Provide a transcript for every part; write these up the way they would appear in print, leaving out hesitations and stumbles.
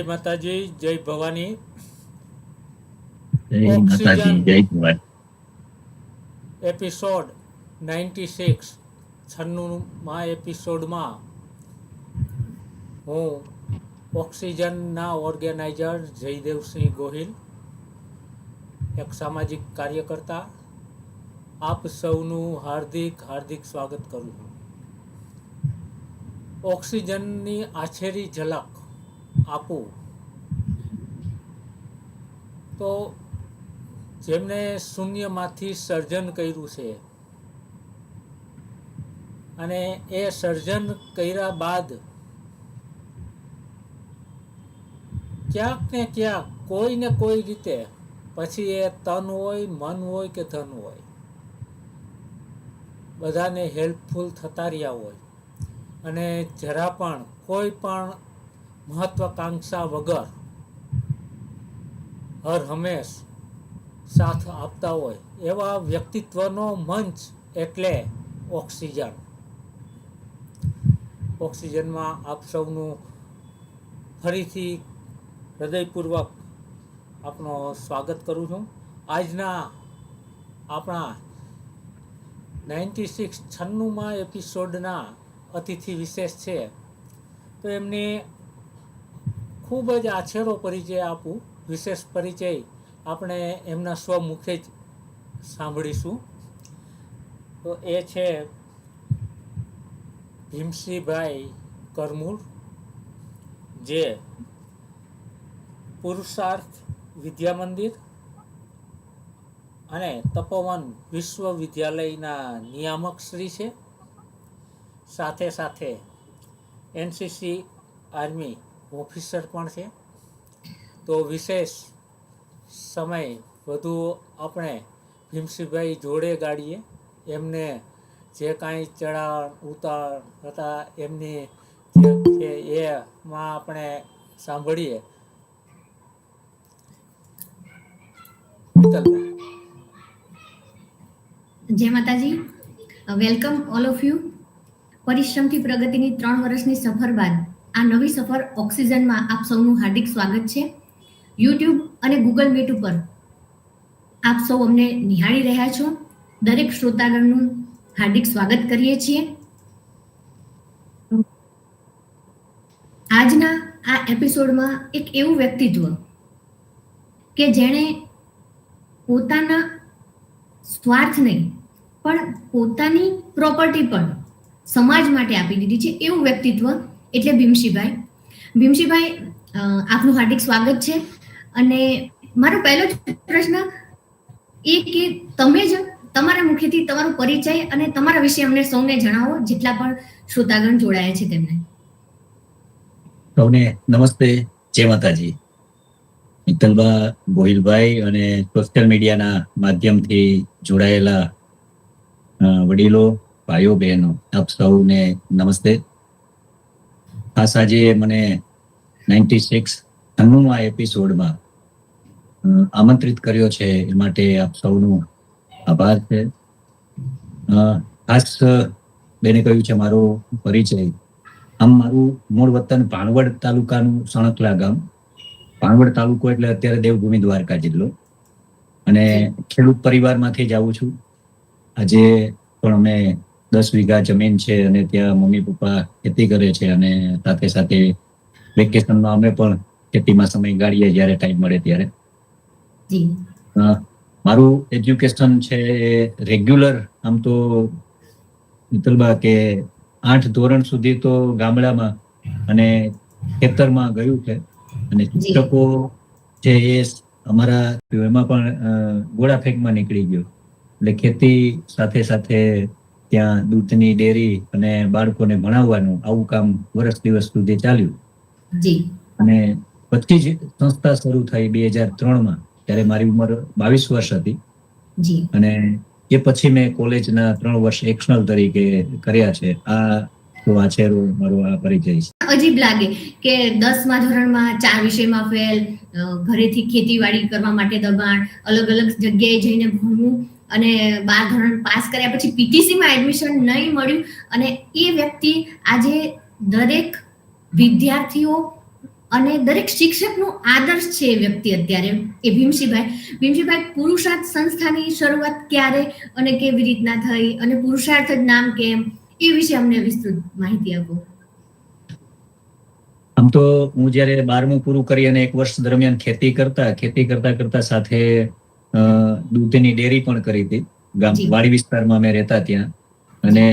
જય માતાજી, જય ભવાની. જય માતાજી, જય ભવાની. એપિસોડ 96 96માં એપિસોડમાં હું ઓક્સિજનના ઓર્ગેનાઇઝર જયદેવસિંહ ગોહિલ, એક સામાજિક કાર્યકર્તા, આપ સૌનું હાર્દિક સ્વાગત કરું છું. ઓક્સિજનની આછેરી ઝલક આપું તો જેમને શૂન્યમાંથી સર્જન કર્યું છે અને એ સર્જન કર્યા બાદ ક્યાંક ને ક્યાંક કોઈ ને કોઈ રીતે પછી એ તન હોય, મન હોય કે ધન હોય, બધાને હેલ્પફુલ થતા રહ્યા હોય અને જરા પણ કોઈ પણ મહત્વાકાંક્ષા વગર હર હંમેશ સાથ આપતા હોય એવા વ્યક્તિત્વનો મંચ એટલે ઓક્સિજન. ઓક્સિજનમાં આપ સૌનું ફરીથી હૃદયપૂર્વક આપનો સ્વાગત કરું છું. આજના આપણા 96માં એપિસોડના અતિથિ વિશેષ છે, તો એમને ખૂબ જ આછેરો પરિચય આપું. વિશેષ પરિચય આપણે એમના સ્વમુખે જ સાંભળીશું. તો એ છે ભીમસિંહભાઈ કરમૂર, જે પુરુષાર્થ વિદ્યા મંદિર અને તપોવન વિશ્વવિદ્યાલયના નિયામક શ્રી છે. સાથે સાથે એનસીસી આર્મી ઓફિસર પણ છે. તો વિશેષ સમય વધુ આપણે ભીમસિંહભાઈ જોડે ગાડીએ. એમને જે કાંઈ ચડાવ ઉતાર હતા એમની જે છે એમાં આપણે સાંભળીએ. જય માતાજી, વેલકમ ઓલ ઓફ યુ. પરિશ્રમથી પ્રગતિની 3 વર્ષની સફર બાદ આ નવી સફર ઓક્સિજનમાં આપ સૌનું હાર્દિક સ્વાગત છે. યુટ્યુબ અને ગૂગલ મીટ ઉપર આપ સૌ અમને નિહાળી રહ્યા છો. દરેક શ્રોતાગણનું હાર્દિક સ્વાગત કરીએ છીએ. આજના આ એપિસોડમાં એક એવું વ્યક્તિત્વ કે જેણે પોતાના સ્વાર્થ નહીં પણ પોતાની પ્રોપર્ટી પણ સમાજ માટે આપી દીધી છે, એવું વ્યક્તિત્વ એટલે ભીમસિંહભાઈ. ભીમસિંહભાઈ, આપનું હાર્દિક સ્વાગત છે. અને મારો પહેલો જ પ્રશ્ન એ કે તમે જ તમારા મુખેથી તમારો પરિચય અને તમારા વિશે અમને સૌને જણાવો, જેટલા પણ શ્રોતાગણ જોડાયા છે તેમને. સૌને નમસ્તે, જય માતાજી. મિત્તલબા ગોહિલભાઈ અને સોશિયલ મીડિયાના માધ્યમથી જોડાયેલા વડીલો, ભાઈઓ, બહેનો, આપ સૌને નમસ્તે. ખાસ આજે મને 96માં એપિસોડમાં આમંત્રિત કર્યો છે એ માટે આપ સૌનો આભાર છે. ખાસ બેને કહ્યું છે મારો પરિચય. આમ મારું મૂળ વતન ભાણવડ તાલુકાનું સણકલા ગામ. ભાણવડ તાલુકો એટલે અત્યારે દેવભૂમિ દ્વારકા જિલ્લો. અને ખેડૂત પરિવારમાંથી જ આવું છું. આજે પણ અમે 10 વીઘા જમીન છે અને ત્યાં મમ્મી પપ્પા ખેતી કરે છે અને સાથે સાથે વેકેશનમાં અમે પણ ખેતીમાં સમય ગાળીએ જ્યારે ટાઈમ મળે ત્યારે. મારું એજ્યુકેશન છે રેગ્યુલર, આમ તો મિત્તલબા કે 8 ધોરણ સુધી તો ગામડામાં અને ખેતરમાં ગયું છે. અને શિક્ષકો છે એ અમારા એમાં પણ ગોળા ફેંકમાં નીકળી ગયો. એટલે ખેતી સાથે સાથે ત્યાં દૂધની ડેરી અને બાળકોને ભણાવવાનું આવું કામ વર્ષ દિવસ સુધી ચાલ્યું. અને પછી જ સંસ્થા શરૂ થઈ 2003માં, ત્યારે મારી ઉંમર 22 વર્ષ હતી. અને એ પછી મેં કોલેજના 3 વર્ષ એક્શનલ તરીકે કર્યા છે. આ તો આછેરો મારો આ પરિચય છે. અજીબ લાગે કે 10મા ધોરણમાં 4 વિષયમાં ફેલ, ઘરેથી ખેતીવાડી કરવા માટે દબાણ, અલગ અલગ જગ્યાએ જઈને ભણવું અને 12 ધોરણ પાસ કર્યા પછી પીટીસીમાં એડમિશન નહીં મળ્યું. અને એ વ્યક્તિ આજે દરેક વિદ્યાર્થીઓ અને દરેક શિક્ષકનું આદર્શ છે એ વ્યક્તિ અત્યારે એ ભીમસિંહભાઈ પુરુષાર્થ સંસ્થાની શરૂઆત ક્યારે અને કેવી રીતના થઈ અને પુરુષાર્થ જ નામ કેમ, એ વિશે અમને વિસ્તૃત માહિતી આપો. આમ તો હું જયારે 12મું પૂરું કરી અને 1 વર્ષ દરમિયાન ખેતી કરતા સાથે દૂધની ડેરી પણ કરી હતી. વાડી વિસ્તારમાં અમે રહેતા ત્યાં, અને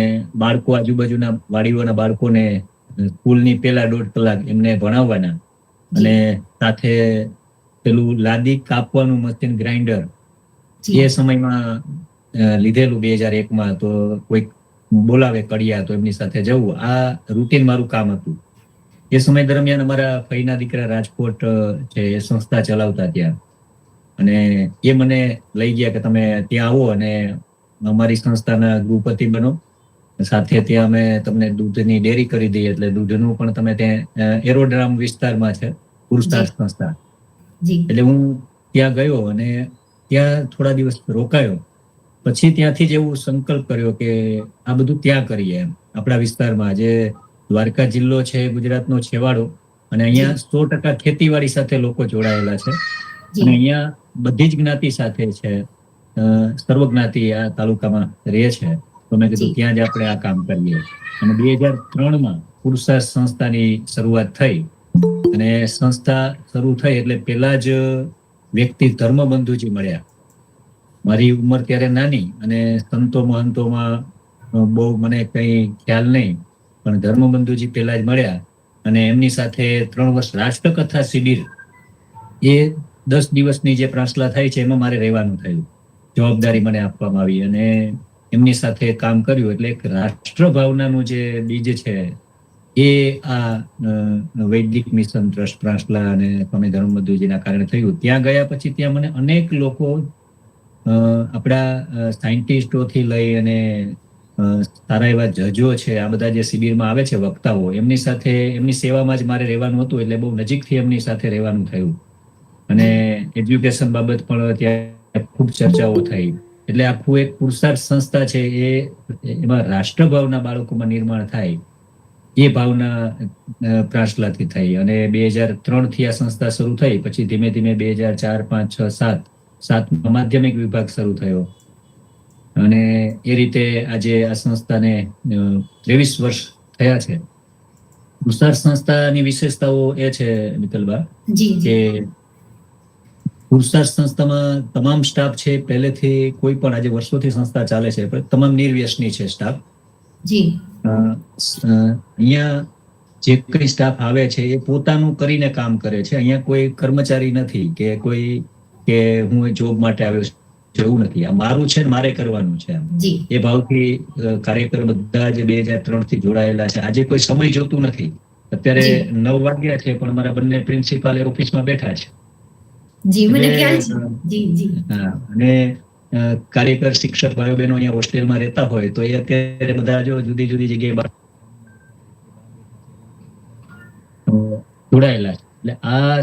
બાળકો આજુબાજુના વાડીઓના બાળકોને સ્કૂલની પહેલા 1.5 કલાક એમને ભણાવવાના, અને સાથે પેલું લાદી કાપવાનું મશીન ગ્રાઇન્ડર એ સમયમાં લીધેલું 2001માં. તો કોઈ બોલાવે કડિયા તો એમની સાથે જવું, આ રૂટીન મારું કામ હતું. એ સમય દરમિયાન અમારા ફઈના દીકરા રાજકોટ છે એ સંસ્થા ચલાવતા ત્યાં, અને એ મને લઈ ગયા કે તમે ત્યાં આવો અને અમારી સંસ્થાના ગૃહપતિ બનો, સાથે ત્યાં અમે તમને દૂધની ડેરી કરી દઈએ, એટલે દૂધનું પણ તમે ત્યાં એરોડ્રામ વિસ્તારમાં છે પુરુષાર્થ સંસ્થા. એટલે હું ત્યાં ગયો અને ત્યાં થોડા દિવસ રોકાયો. પછી ત્યાંથી જ એવું સંકલ્પ કર્યો કે આ બધું ત્યાં કરીએ એમ, આપણા વિસ્તારમાં. જે દ્વારકા જિલ્લો છે, ગુજરાતનો છેવાડો, અને અહીંયા 100% ખેતીવાડી સાથે લોકો જોડાયેલા છે, અને અહીંયા બધી જ જ્ઞાતિ સાથે છે, સર્વ જ્ઞાતિ આ તાલુકામાં રહે છે. તો મેં કીધું ત્યાં જ આપણે આ કામ કરીએ. અને 2003માં પુરુષાર્થ સંસ્થાની શરૂઆત થઈ, અને સંસ્થા શરૂ થઈ એટલે પેલા જ વ્યક્તિ ધર્મબંધુજી મળ્યા. મારી ઉંમર ત્યારે નાની અને સંતો મહંતોમાં બહુ મને કઈ ખ્યાલ નહીં, પણ ધર્મબંધુજી પેલા જ મળ્યા, અને એમની સાથે 3 વર્ષ રાષ્ટ્રકથા શિબિર, એ 10 દિવસની જે પ્રાસલા થાય છે એમાં મારે રહેવાનું થયું. જવાબદારી મને આપવામાં આવી અને એમની સાથે કામ કર્યું. એટલે એક રાષ્ટ્ર ભાવનાનું જે બીજ છે એ આ વૈદિક મિશન ટ્રસ્ટ પ્રાસલા અને સ્વામી ધર્મબંધુજીના કારણે થયું. ત્યાં ગયા પછી ત્યાં મને અનેક લોકો, આપણા સાયન્ટિસ્ટોથી લઈ અને સારા એવા જજો છે, આ બધા જે શિબિરમાં આવે છે વક્તાઓ, એમની સાથે એમની સેવામાં જ મારે રહેવાનું હતું. એટલે બહુ નજીકથી એમની સાથે રહેવાનું થયું, અને એજ્યુકેશન બાબત પણ ત્યાં ખૂબ ચર્ચાઓ થઈ. એટલે આખું એક પુરુષાર્થ સંસ્થા છે એમાં રાષ્ટ્રભાવના બાળકોમાં નિર્માણ થાય, એ ભાવના પ્રાસલાથી થઈ. અને 2003થી આ સંસ્થા શરૂ થઈ. પછી ધીમે ધીમે 2004, 5, 6, 7 માધ્યમિક વિભાગ શરૂ થયો, અને એ રીતે આજે આ સંસ્થાને 23 વર્ષ થયા છે. પુરુષાર્થ સંસ્થાની વિશેષતાઓ એ છે મિત્તલબા કે પુરુષાર્થ સંસ્થામાં તમામ સ્ટાફ છે પહેલેથી, કોઈ પણ આજે વર્ષોથી સંસ્થા ચાલે છે, પણ તમામ નિર્વ્યસની છે સ્ટાફ. અહીંયા જે કઈ સ્ટાફ આવે છે એ પોતાનું કરીને કામ કરે છે. અહીંયા કોઈ કર્મચારી નથી કે કોઈ કે હું જોબ માટે આવ્યો છું, એવું નથી. આ મારું છે ને મારે કરવાનું છે, એ ભાવથી કાર્યકર બધા જ 2003થી જોડાયેલા છે. આજે કોઈ સમય જોતું નથી. અત્યારે 9 વાગ્યા છે પણ મારા બંને પ્રિન્સિપાલ ઓફિસમાં બેઠા છે. અને કાર્યકર શિક્ષક ભાઈઓ બહેનો અહીંયા હોસ્ટેલમાં રહેતા હોય તો એ અત્યારે બધા જો જુદી જુદી જગ્યાએ જોડાયેલા છે. એટલે આ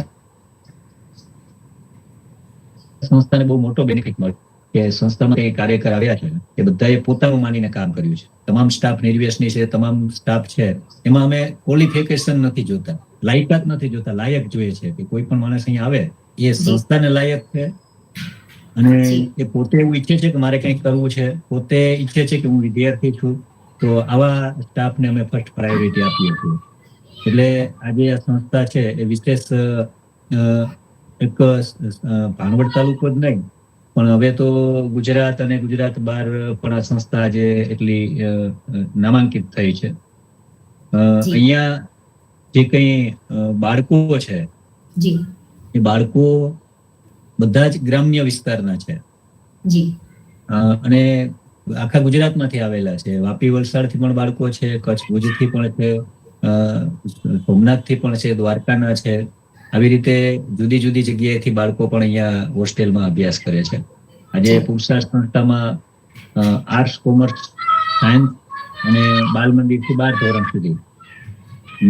સંસ્થાને બહુ મોટો બેનિફિટ મળ્યો કે સંસ્થામાં કઈ કાર્યકર આવ્યા છે એ બધાએ પોતાનું માનીને કામ કર્યું છે. તમામ સ્ટાફ નિર્વ્યસની છે, તમામ સ્ટાફ છે. એમાં અમે ક્વોલિફિકેશન નથી જોતા, લાયકાત નથી જોતા, લાયક જોઈએ છે કે કોઈ પણ માણસ અહીંયા આવે એ સંસ્થાને લાયક છે, અને એ પોતે એવું ઈચ્છે છે કે મારે કંઈક કરવું છે, પોતે ઈચ્છે છે કે હું વિદ્યાર્થી છું. તો આવા સ્ટાફને અમે ફર્સ્ટ પ્રાયોરિટી આપીએ છીએ. એટલે આજે આ સંસ્થા છે એ વિશેષ એક ભાણવડ તાલુકો જ નહીં, પણ હવે તો ગુજરાત અને ગુજરાત બહાર પણ આ સંસ્થા આજે એટલી નામાંકિત થઈ છે. અહીંયા જે કઈ બાળકો છે એ બાળકો બધા જ ગ્રામ્ય વિસ્તારના છે, અને આખા ગુજરાતમાંથી આવેલા છે. વાપી વલસાડથી પણ બાળકો છે, કચ્છ ભુજથી પણ છે, સોમનાથથી પણ છે, દ્વારકાના છે. આવી રીતે જુદી જુદી જગ્યાએથી બાળકો પણ અહીંયા હોસ્ટેલમાં અભ્યાસ કરે છે. આજે પુરુષાર્થ સંસ્થામાં આર્ટ્સ, કોમર્સ, સાયન્સ અને બાલ મંદિરથી 12 ધોરણ સુધી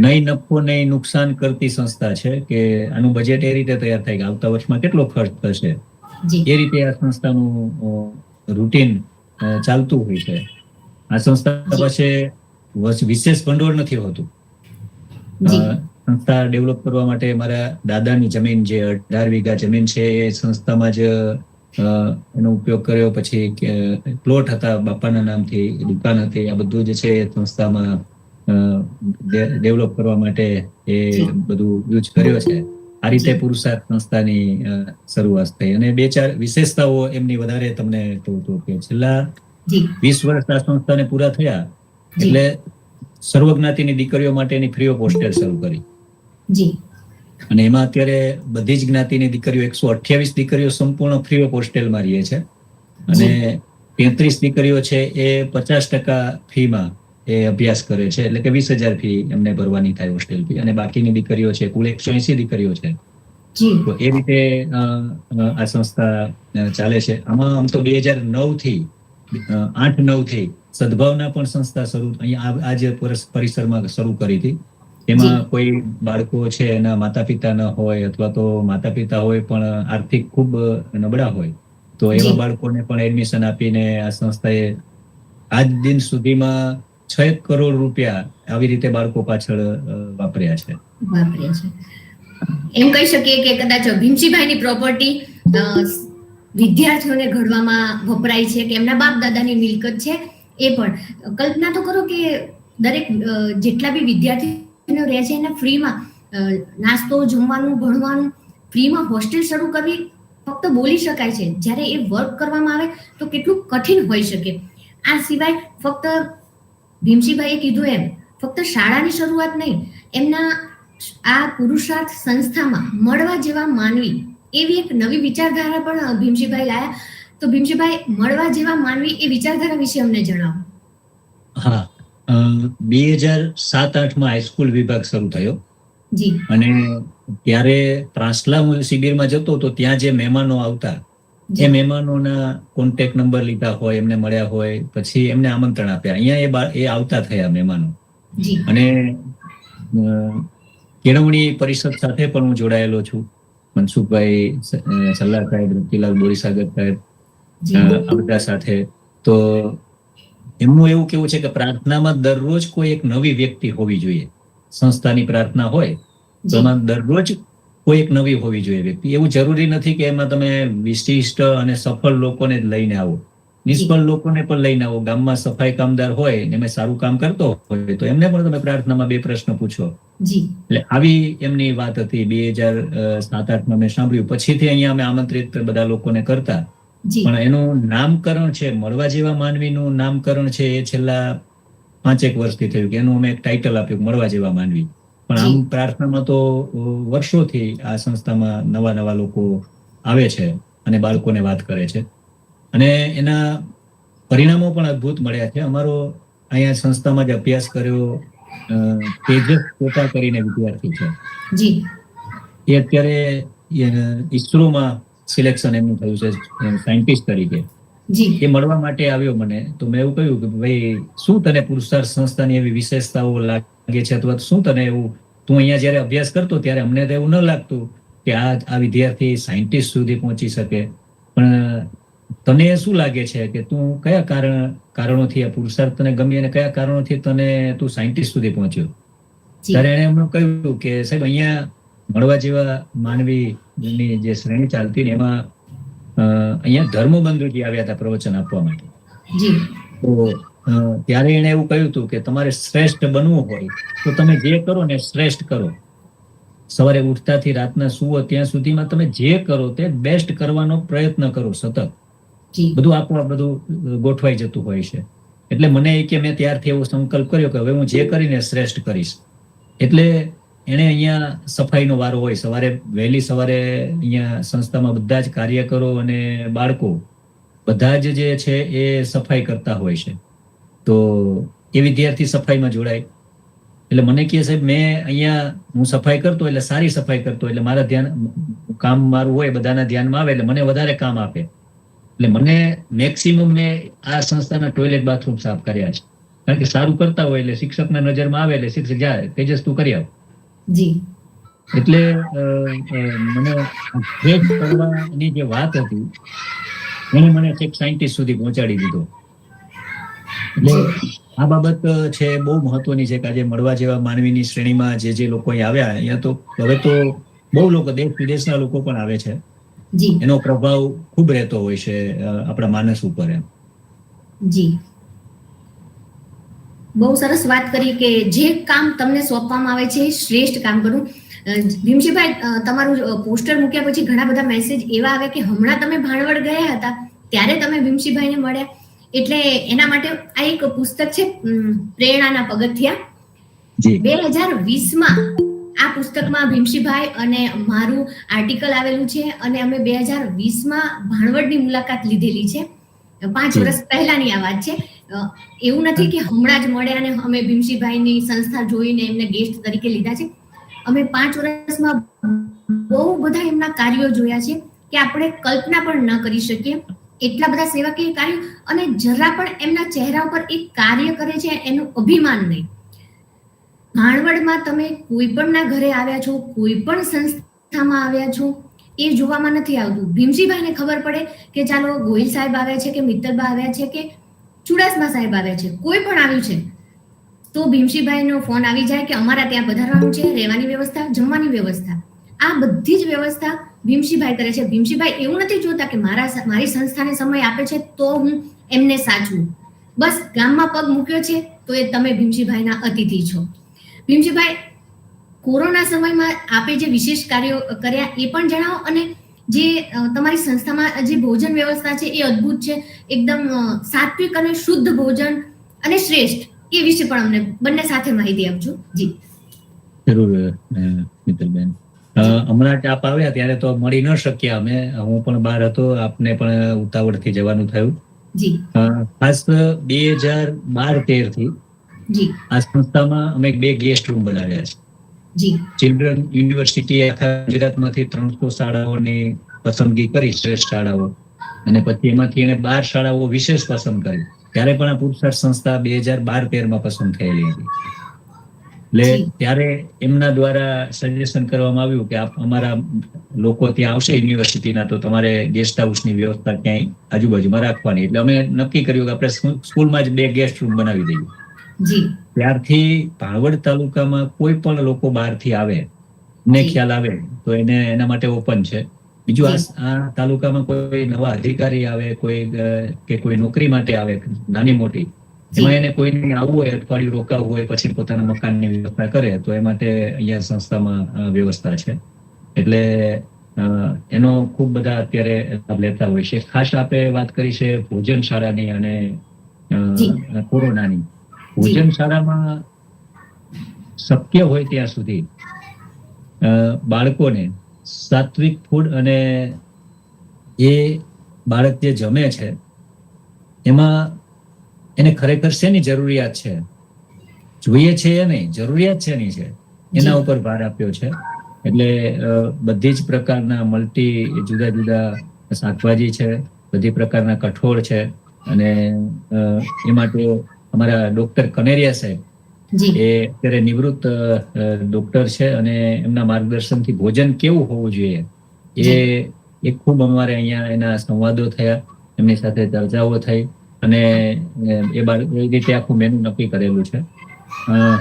નહીં નફો નહીં નુકસાન કરતી સંસ્થા છે કે આનું બજેટ એ રીતે તૈયાર થાય કે આવતા વર્ષમાં કેટલો ખર્ચ થશે, એ રીતે આ સંસ્થાનું રૂટીન ચાલતું હોય છે. આ સંસ્થા પાસે વિશેષ ભંડોળ નથી હોતું. સંસ્થા ડેવલપ કરવા માટે મારા દાદાની જમીન જે 18 વીઘા જમીન છે એ સંસ્થામાં જ એનો ઉપયોગ કર્યો. પછી પ્લોટ હતા બાપાના નામથી, દુકાન હતી, આ બધું જે છે એ સંસ્થામાં ડેવલપ કરવા માટે એ બધું યુઝ કર્યો છે. આ રીતે પુરુષાર્થ સંસ્થાની શરૂઆત થઈ. અને 2-4 વિશેષતાઓ એમની વધારે તમને કહું તો કે છેલ્લા 20 વર્ષ આ સંસ્થાને પૂરા થયા એટલે સર્વજ્ઞાતિની દીકરીઓ માટેની ફ્રી ઓફ હોસ્ટેલ શરૂ કરી. અને એમાં અત્યારે બધી જ જ્ઞાતિની દીકરીઓ 128 દીકરીઓ સંપૂર્ણ ફ્રી ઓફ હોસ્ટેલમાં રહે છે. અને 33 દીકરીઓ છે એ 50% ફીમાં એ અભ્યાસ કરે છે, એટલે કે 20,000 ફી એમને ભરવાની થાય હોસ્ટેલ ફી. અને બાકીની દીકરીઓ છે કુલ 180 દીકરીઓ છે. તો એ રીતે આ સંસ્થા ચાલે છે. આમાં આમ તો 2009 થી 8-9 થી સદભાવના પણ સંસ્થા શરૂ અહીંયા આ જે પરિસરમાં શરૂ કરી હતી. એમાં કોઈ બાળકો છે એના માતા પિતા ન હોય અથવા તો માતા પિતા હોય પણ આર્થિક ખૂબ નબળા હોય તો એવા બાળકોને પણ એડમિશન આપીને આ સંસ્થાએ આજ દિન સુધીમાં 6 કરોડ રૂપિયા આવી રીતે બાળકો પાછળ વાપર્યા છે. એમ કહી શકીએ કે કદાચ ભીમસિંહભાઈની પ્રોપર્ટી વિદ્યાર્થીઓને ઘડવામાં વપરાય છે કે એમના બાપ દાદાની મિલકત છે. એ પણ કલ્પના તો કરો કે દરેક જેટલા બી વિદ્યાર્થીઓ રહે છે એને ફ્રીમાં નાસ્તો, જમવાનું, ભણવાનું ફ્રીમાં હોસ્ટેલ શરૂ કરવી ફક્ત બોલી શકાય છે. જ્યારે એ વર્ક કરવામાં આવે તો કેટલું કઠિન હોઈ શકે. આ સિવાય ફક્ત ભીમસિંહભાઈએ કીધું એમ ફક્ત શાળાની શરૂઆત નહીં, એમના આ પુરુષાર્થ સંસ્થામાં મળવા જેવા માનવી એવી એક નવી વિચારધારા પણ ભીમસિંહભાઈ લાયા. તો ભીમસિંહભાઈ, મળવા જેવા માનવી એ વિચારધારા વિશે અમને જણાવો. હા, 2007-8 માં હાઈસ્કૂલ વિભાગ શરૂ થયો. અને ત્યારે પ્રાસલા હું શિબિરમાં જતો તો ત્યાં જે મહેમાનો આવતા એ મહેમાનોના કોન્ટેક્ટ નંબર લીધા હોય, એમને મળ્યા હોય, પછી એમને આમંત્રણ આપ્યા. અહીંયા એ આવતા થયા મહેમાનો. અને કેળવણી પરિષદ સાથે પણ હું જોડાયેલો છું. મનસુખભાઈ સલ્લા સાહેબ, રતિલાલ બોરીસાગર સાહેબ, આ બધા સાથે. તો એમનું એવું કેવું છે કે પ્રાર્થનામાં દરરોજ કોઈ એક નવી વ્યક્તિ હોવી જોઈએ. સંસ્થાની પ્રાર્થના હોય તો એમાં દરરોજ કોઈ એક નવી હોવી જોઈએ વ્યક્તિ. એવું જરૂરી નથી કે એમાં તમે વિશિષ્ટ અને સફળ લોકોને જ લઈને આવો, નિષ્ફળ લોકોને પણ લઈને આવો. ગામમાં સફાઈ કામદાર હોય ને એમાં સારું કામ કરતો હોય તો એમને પણ તમે પ્રાર્થનામાં 2 પ્રશ્ન પૂછો. એટલે આવી એમની વાત હતી. 2007-8 માં મેં સાંભળ્યું. પછીથી અહીંયા અમે આમંત્રિત બધા લોકોને કરતા. પણ એનું નામકરણ છે, મળવા જેવા માનવીનું નામકરણ છે એ છેલ્લા 5-1 વર્ષથી થયું કે એનું અમે એક ટાઇટલ આપ્યું, મળવા જેવા માનવી. પણ આમ પ્રાર્થનામાં તો વર્ષોથી આ સંસ્થામાં નવા લોકો આવે છે અને બાળકોને વાત કરે છે. અને એના પરિણામો પણ અદ્ભુત મળ્યા છે. અમારો અહીંયા સંસ્થામાં જ અભ્યાસ કર્યો તેજસ કોટા કરીને વિદ્યાર્થી છે. એ અત્યારે ઈસરોમાં સિલેક્શન એમનું થયું છે સાયન્ટિસ્ટ તરીકે. એ મળવા માટે આવ્યો મને. તો મેં એવું કહ્યું કે ભાઈ, શું તને પુરુષાર્થ સંસ્થાની એવી વિશેષતાઓ લાગે છે અથવા શું તને એવું, તું અહીંયા જયારે અભ્યાસ કરતો ત્યારે અમને તો એવું ન લાગતું કે આ વિદ્યાર્થી સાયન્ટિસ્ટ સુધી પહોંચી શકે, પણ તને શું લાગે છે કે તું કયા કારણોથી આ પુરુષાર્થ તને ગમી અને કયા કારણોથી તું સાયન્ટિસ્ટ સુધી પહોંચ્યો? ત્યારે એને એમણે કહ્યું કે સાહેબ, અહીંયા મળવા જેવા માનવીની જે શ્રેણી ચાલતી ને એમાં અહીંયા ધર્મબંધુજી આવ્યા હતા પ્રવચન આપવા માટે. તો ત્યારે એને એવું કહ્યું હતું કે તમારે શ્રેષ્ઠ બનવું હોય તો તમે જે કરો ને શ્રેષ્ઠ કરો. સવારે ઉઠતાથી રાતના સુવો ત્યાં સુધીમાં તમે જે કરો તે બેસ્ટ કરવાનો પ્રયત્ન કરો સતત. બધું આપોઆપ બધું ગોઠવાઈ જતું હોય છે. એટલે મને કે મેં ત્યારથી એવો સંકલ્પ કર્યો કે હવે હું જે કરીને શ્રેષ્ઠ કરીશ. એટલે એને અહીંયા સફાઈનો વારો હોય. વહેલી સવારે અહીંયા સંસ્થામાં બધા જ કાર્યકરો અને બાળકો બધા જ જે છે એ સફાઈ કરતા હોય છે. તો એ વિદ્યાર્થી સફાઈમાં જોડાય. એટલે મને કહે સાહેબ, મેં અહીંયા હું સફાઈ કરતો એટલે સારી સફાઈ કરતો એટલે મારા કામ મારું હોય બધાના ધ્યાનમાં આવે એટલે મને વધારે કામ આપે. એટલે મને મેક્સિમમ મેં આ સંસ્થાના ટોયલેટ બાથરૂમ સાફ કર્યા છે. કારણ કે સારું કરતા હોય એટલે શિક્ષકના નજરમાં આવે એટલે શિક્ષક જાય, તેજસ તું કરી આવ. એટલે મને શ્રેષ્ઠ કરવાની જે વાત હતી એને મને છેક સાયન્ટિસ્ટ સુધી પહોંચાડી દીધો. એટલે આ બાબત છે બહુ મહત્વની છે કે આજે મળવા જેવા માનવીની શ્રેણીમાં જે લોકો અહીં આવ્યા, અહીંયા તો હવે તો બહુ લોકો દેશ વિદેશના લોકો પણ આવે છે. જી એનો પ્રભાવ ખૂબ રહેતો હોય છે આપણા માનસ ઉપર. એમ જી, બહુ સરસ વાત કરી કે જે કામ તમને સોંપવામાં આવે છે એ શ્રેષ્ઠ કામ કરવું. ભીમસિંહભાઈ, તમારું પોસ્ટર મૂક્યા પછી ઘણા બધા મેસેજ એવા આવે કે હમણાં તમે ભાણવડ ગયા હતા ત્યારે તમે ભીમસિંહભાઈને મળ્યા, એટલે એના માટે આ એક પુસ્તક છે પ્રેરણાના પગથિયા. જી 2020માં આ પુસ્તકમાં ભીમસિંહભાઈ અને મારું આર્ટિકલ આવેલું છે અને અમે 2020માં ભાણવડની મુલાકાત લીધેલી છે. 5 વર્ષ પહેલાની આ વાત છે. એવું નથી કે હમણાં જ મળ્યા અને અમે ભીમસિંહભાઈની સંસ્થા જોઈને એમને ગેસ્ટ તરીકે લીધા છે. અમે 5 વર્ષમાં બહુ બધા એમના કાર્યો જોયા છે કે આપણે કલ્પના પણ ન કરી શકીએ. એટલા બધા સેવાકીય કાર્યો, અને જરા પણ એમના ચહેરા ઉપર એક કાર્ય કરે છે એનું અભિમાન નહીં. ભાણવડમાં તમે કોઈ પણના ઘરે આવ્યા છો, કોઈ પણ સંસ્થામાં આવ્યા છો, એ જોવામાં નથી આવતું. ભીમસિંહભાઈને ખબર પડે કે ચાલો ગોહિલ સાહેબ આવ્યા છે કે મિત્તલબા આવ્યા છે કે ચુડાસમા સાહેબ આવ્યા છે, કોઈ પણ આવ્યું છે તો ભીમસિંહભાઈનો ફોન આવી જાય કે અમારા ત્યાં પધારવાનું છે, રહેવાની વ્યવસ્થા, જમવાની વ્યવસ્થા, આ બધી જ વ્યવસ્થા ભીમસિંહભાઈ કરે છે. ભીમસિંહભાઈ એવું નથી જોતા કે મારી સંસ્થાને સમય આપે છે તો હું એમને સાચવું. બસ ગામમાં પગ મૂક્યો છે તો એ તમે ભીમસિંહભાઈના અતિથિ છો. ભીમસિંહભાઈ, કોરોના સમયમાં આપે જે વિશેષ કાર્યો કર્યા એ પણ જણાવો, અને જે તમારી સંસ્થામાં જે ભોજન વ્યવસ્થા છે એ અદ્ભુત છે, એકદમ સાત્વિક અને શુદ્ધ ભોજન અને શ્રેષ્ઠ, એ વિશે પણ અમને બંને સાથે માહિતી આપજો. જી જરૂર મિત્તલબેન. હમણાં આપ આવ્યા ત્યારે તો મળી ન શક્યા અમે, હું પણ બહાર હતો, આપને પણ ઉતાવળથી જવાનું થયું. જી ખાસ 2012-13 થી જી આ સંસ્થામાં અમે 2 ગેસ્ટ રૂમ બનાવ્યા છે. જી ચિલ્ડ્રન યુનિવર્સિટી આખા ગુજરાતમાંથી 300 શાળાઓની પસંદગી કરી, શ્રેષ્ઠ શાળાઓ, અને પછી એમાંથી એને 12 શાળાઓ વિશેષ પસંદ કરી. ત્યારે પણ આ પુરસ્કાર સંસ્થા 2012-13માં પસંદ થયેલી હતી. એટલે ત્યારે એમના દ્વારા સજેશન કરવામાં આવ્યું કે અમારા લોકો ત્યાં આવશે યુનિવર્સિટીના, તો તમારે ગેસ્ટ હાઉસની વ્યવસ્થા ક્યાંય આજુબાજુમાં રાખવાની. એટલે અમે નક્કી કર્યું કે આપણે સ્કૂલમાં જ 2 ગેસ્ટ રૂમ બનાવી દઈએ. ત્યારથી ભાણવડ તાલુકામાં કોઈ પણ લોકો બહારથી આવે ને ખ્યાલ આવે તો એને એના માટે ઓપન છે. બીજું આ તાલુકામાં કોઈ નવા અધિકારી આવે, કોઈ નોકરી માટે આવે નાની મોટી, એમાં એને કોઈને આવવું હોય, અઠવાડિયું રોકાવું હોય, પછી પોતાના મકાનની વ્યવસ્થા કરે, તો એ માટે અહીંયા સંસ્થામાં વ્યવસ્થા છે. એટલે એનો ખૂબ બધા અત્યારે લાભ લેતા હોય છે. ખાસ આપે વાત કરી છે ભોજન શાળાની અને કોરોનાની. ભોજન શાળામાં શક્ય હોય ત્યાં સુધી બાળકોને સાત્વિક ફૂડ, અને એ બાળક જે જમે છે એમાં એને ખરેખર શેની જરૂરિયાત છે, જોઈએ છે એ નહીં, જરૂરિયાત શેની છે એના ઉપર ભાર આપ્યો છે. એટલે બધી જ પ્રકારના જુદા જુદા શાકભાજી છે, બધી પ્રકારના કઠોળ છે, અને એ માટે અમારા ડોક્ટર કનેરિયા સાહેબ, એ અત્યારે નિવૃત્ત ડોક્ટર છે, અને એમના માર્ગદર્શનથી ભોજન કેવું હોવું જોઈએ એ ખૂબ અમારે અહીંયા એના સંવાદો થયા, એમની સાથે ચર્ચાઓ થઈ, અને એ રીતે આખું મેનુ નક્કી કરેલું છે.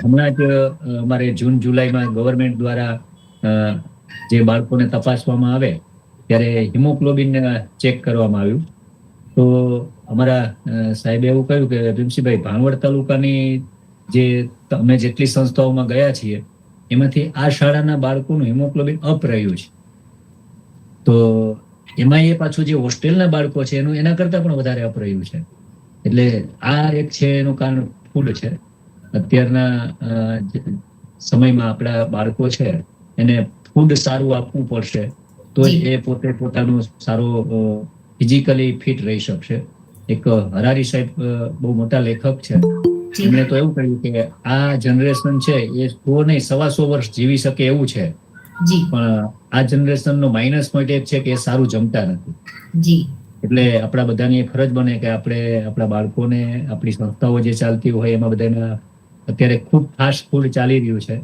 હમણાં જ અમારે જૂન-જુલાઈમાં ગવર્મેન્ટ દ્વારા જે બાળકોને તપાસવામાં આવે ત્યારે હિમોગ્લોબિન ચેક કરવામાં આવ્યું. તો અમારા સાહેબે એવું કહ્યું કે ભીમસિંહભાઈ, ભાણવડ તાલુકાની અમે જેટલી સંસ્થાઓમાં ગયા છીએ એમાંથી આ શાળાના બાળકોનું હિમોગ્લોબિન અપ રહ્યું છે. તો એમાં એ પાછું જે હોસ્ટેલના બાળકો છે એના કરતા પણ વધારે અપ રહ્યું છે. એટલે આ એક છે એનું કારણ ફૂડ છે. અત્યારના સમયમાં આપણા બાળકો છે એને ફૂડ સારું આપવું પડશે તો એ પોતે પોતાનું સારો ફિઝિકલી ફિટ રહી શકશે. એક હરારી સાહેબ બહુ મોટા લેખક છે, એમણે તો એવું કહ્યું કે આ જનરેશન છે એ 100 નહીં 125 વર્ષ જીવી શકે એવું છે, પણ આ જનરેશનનો માઇનસ પોઈન્ટ એક છે કે એ સારું જમતા નથી. એટલે આપણા બધાની ફરજ બને કે આપણે આપણા બાળકોને, આપણી સંસ્થાઓ જે ચાલતી હોય એમાં બધાના અત્યારે ખૂબ ફાસ્ટ ફૂડ ચાલી રહ્યું છે,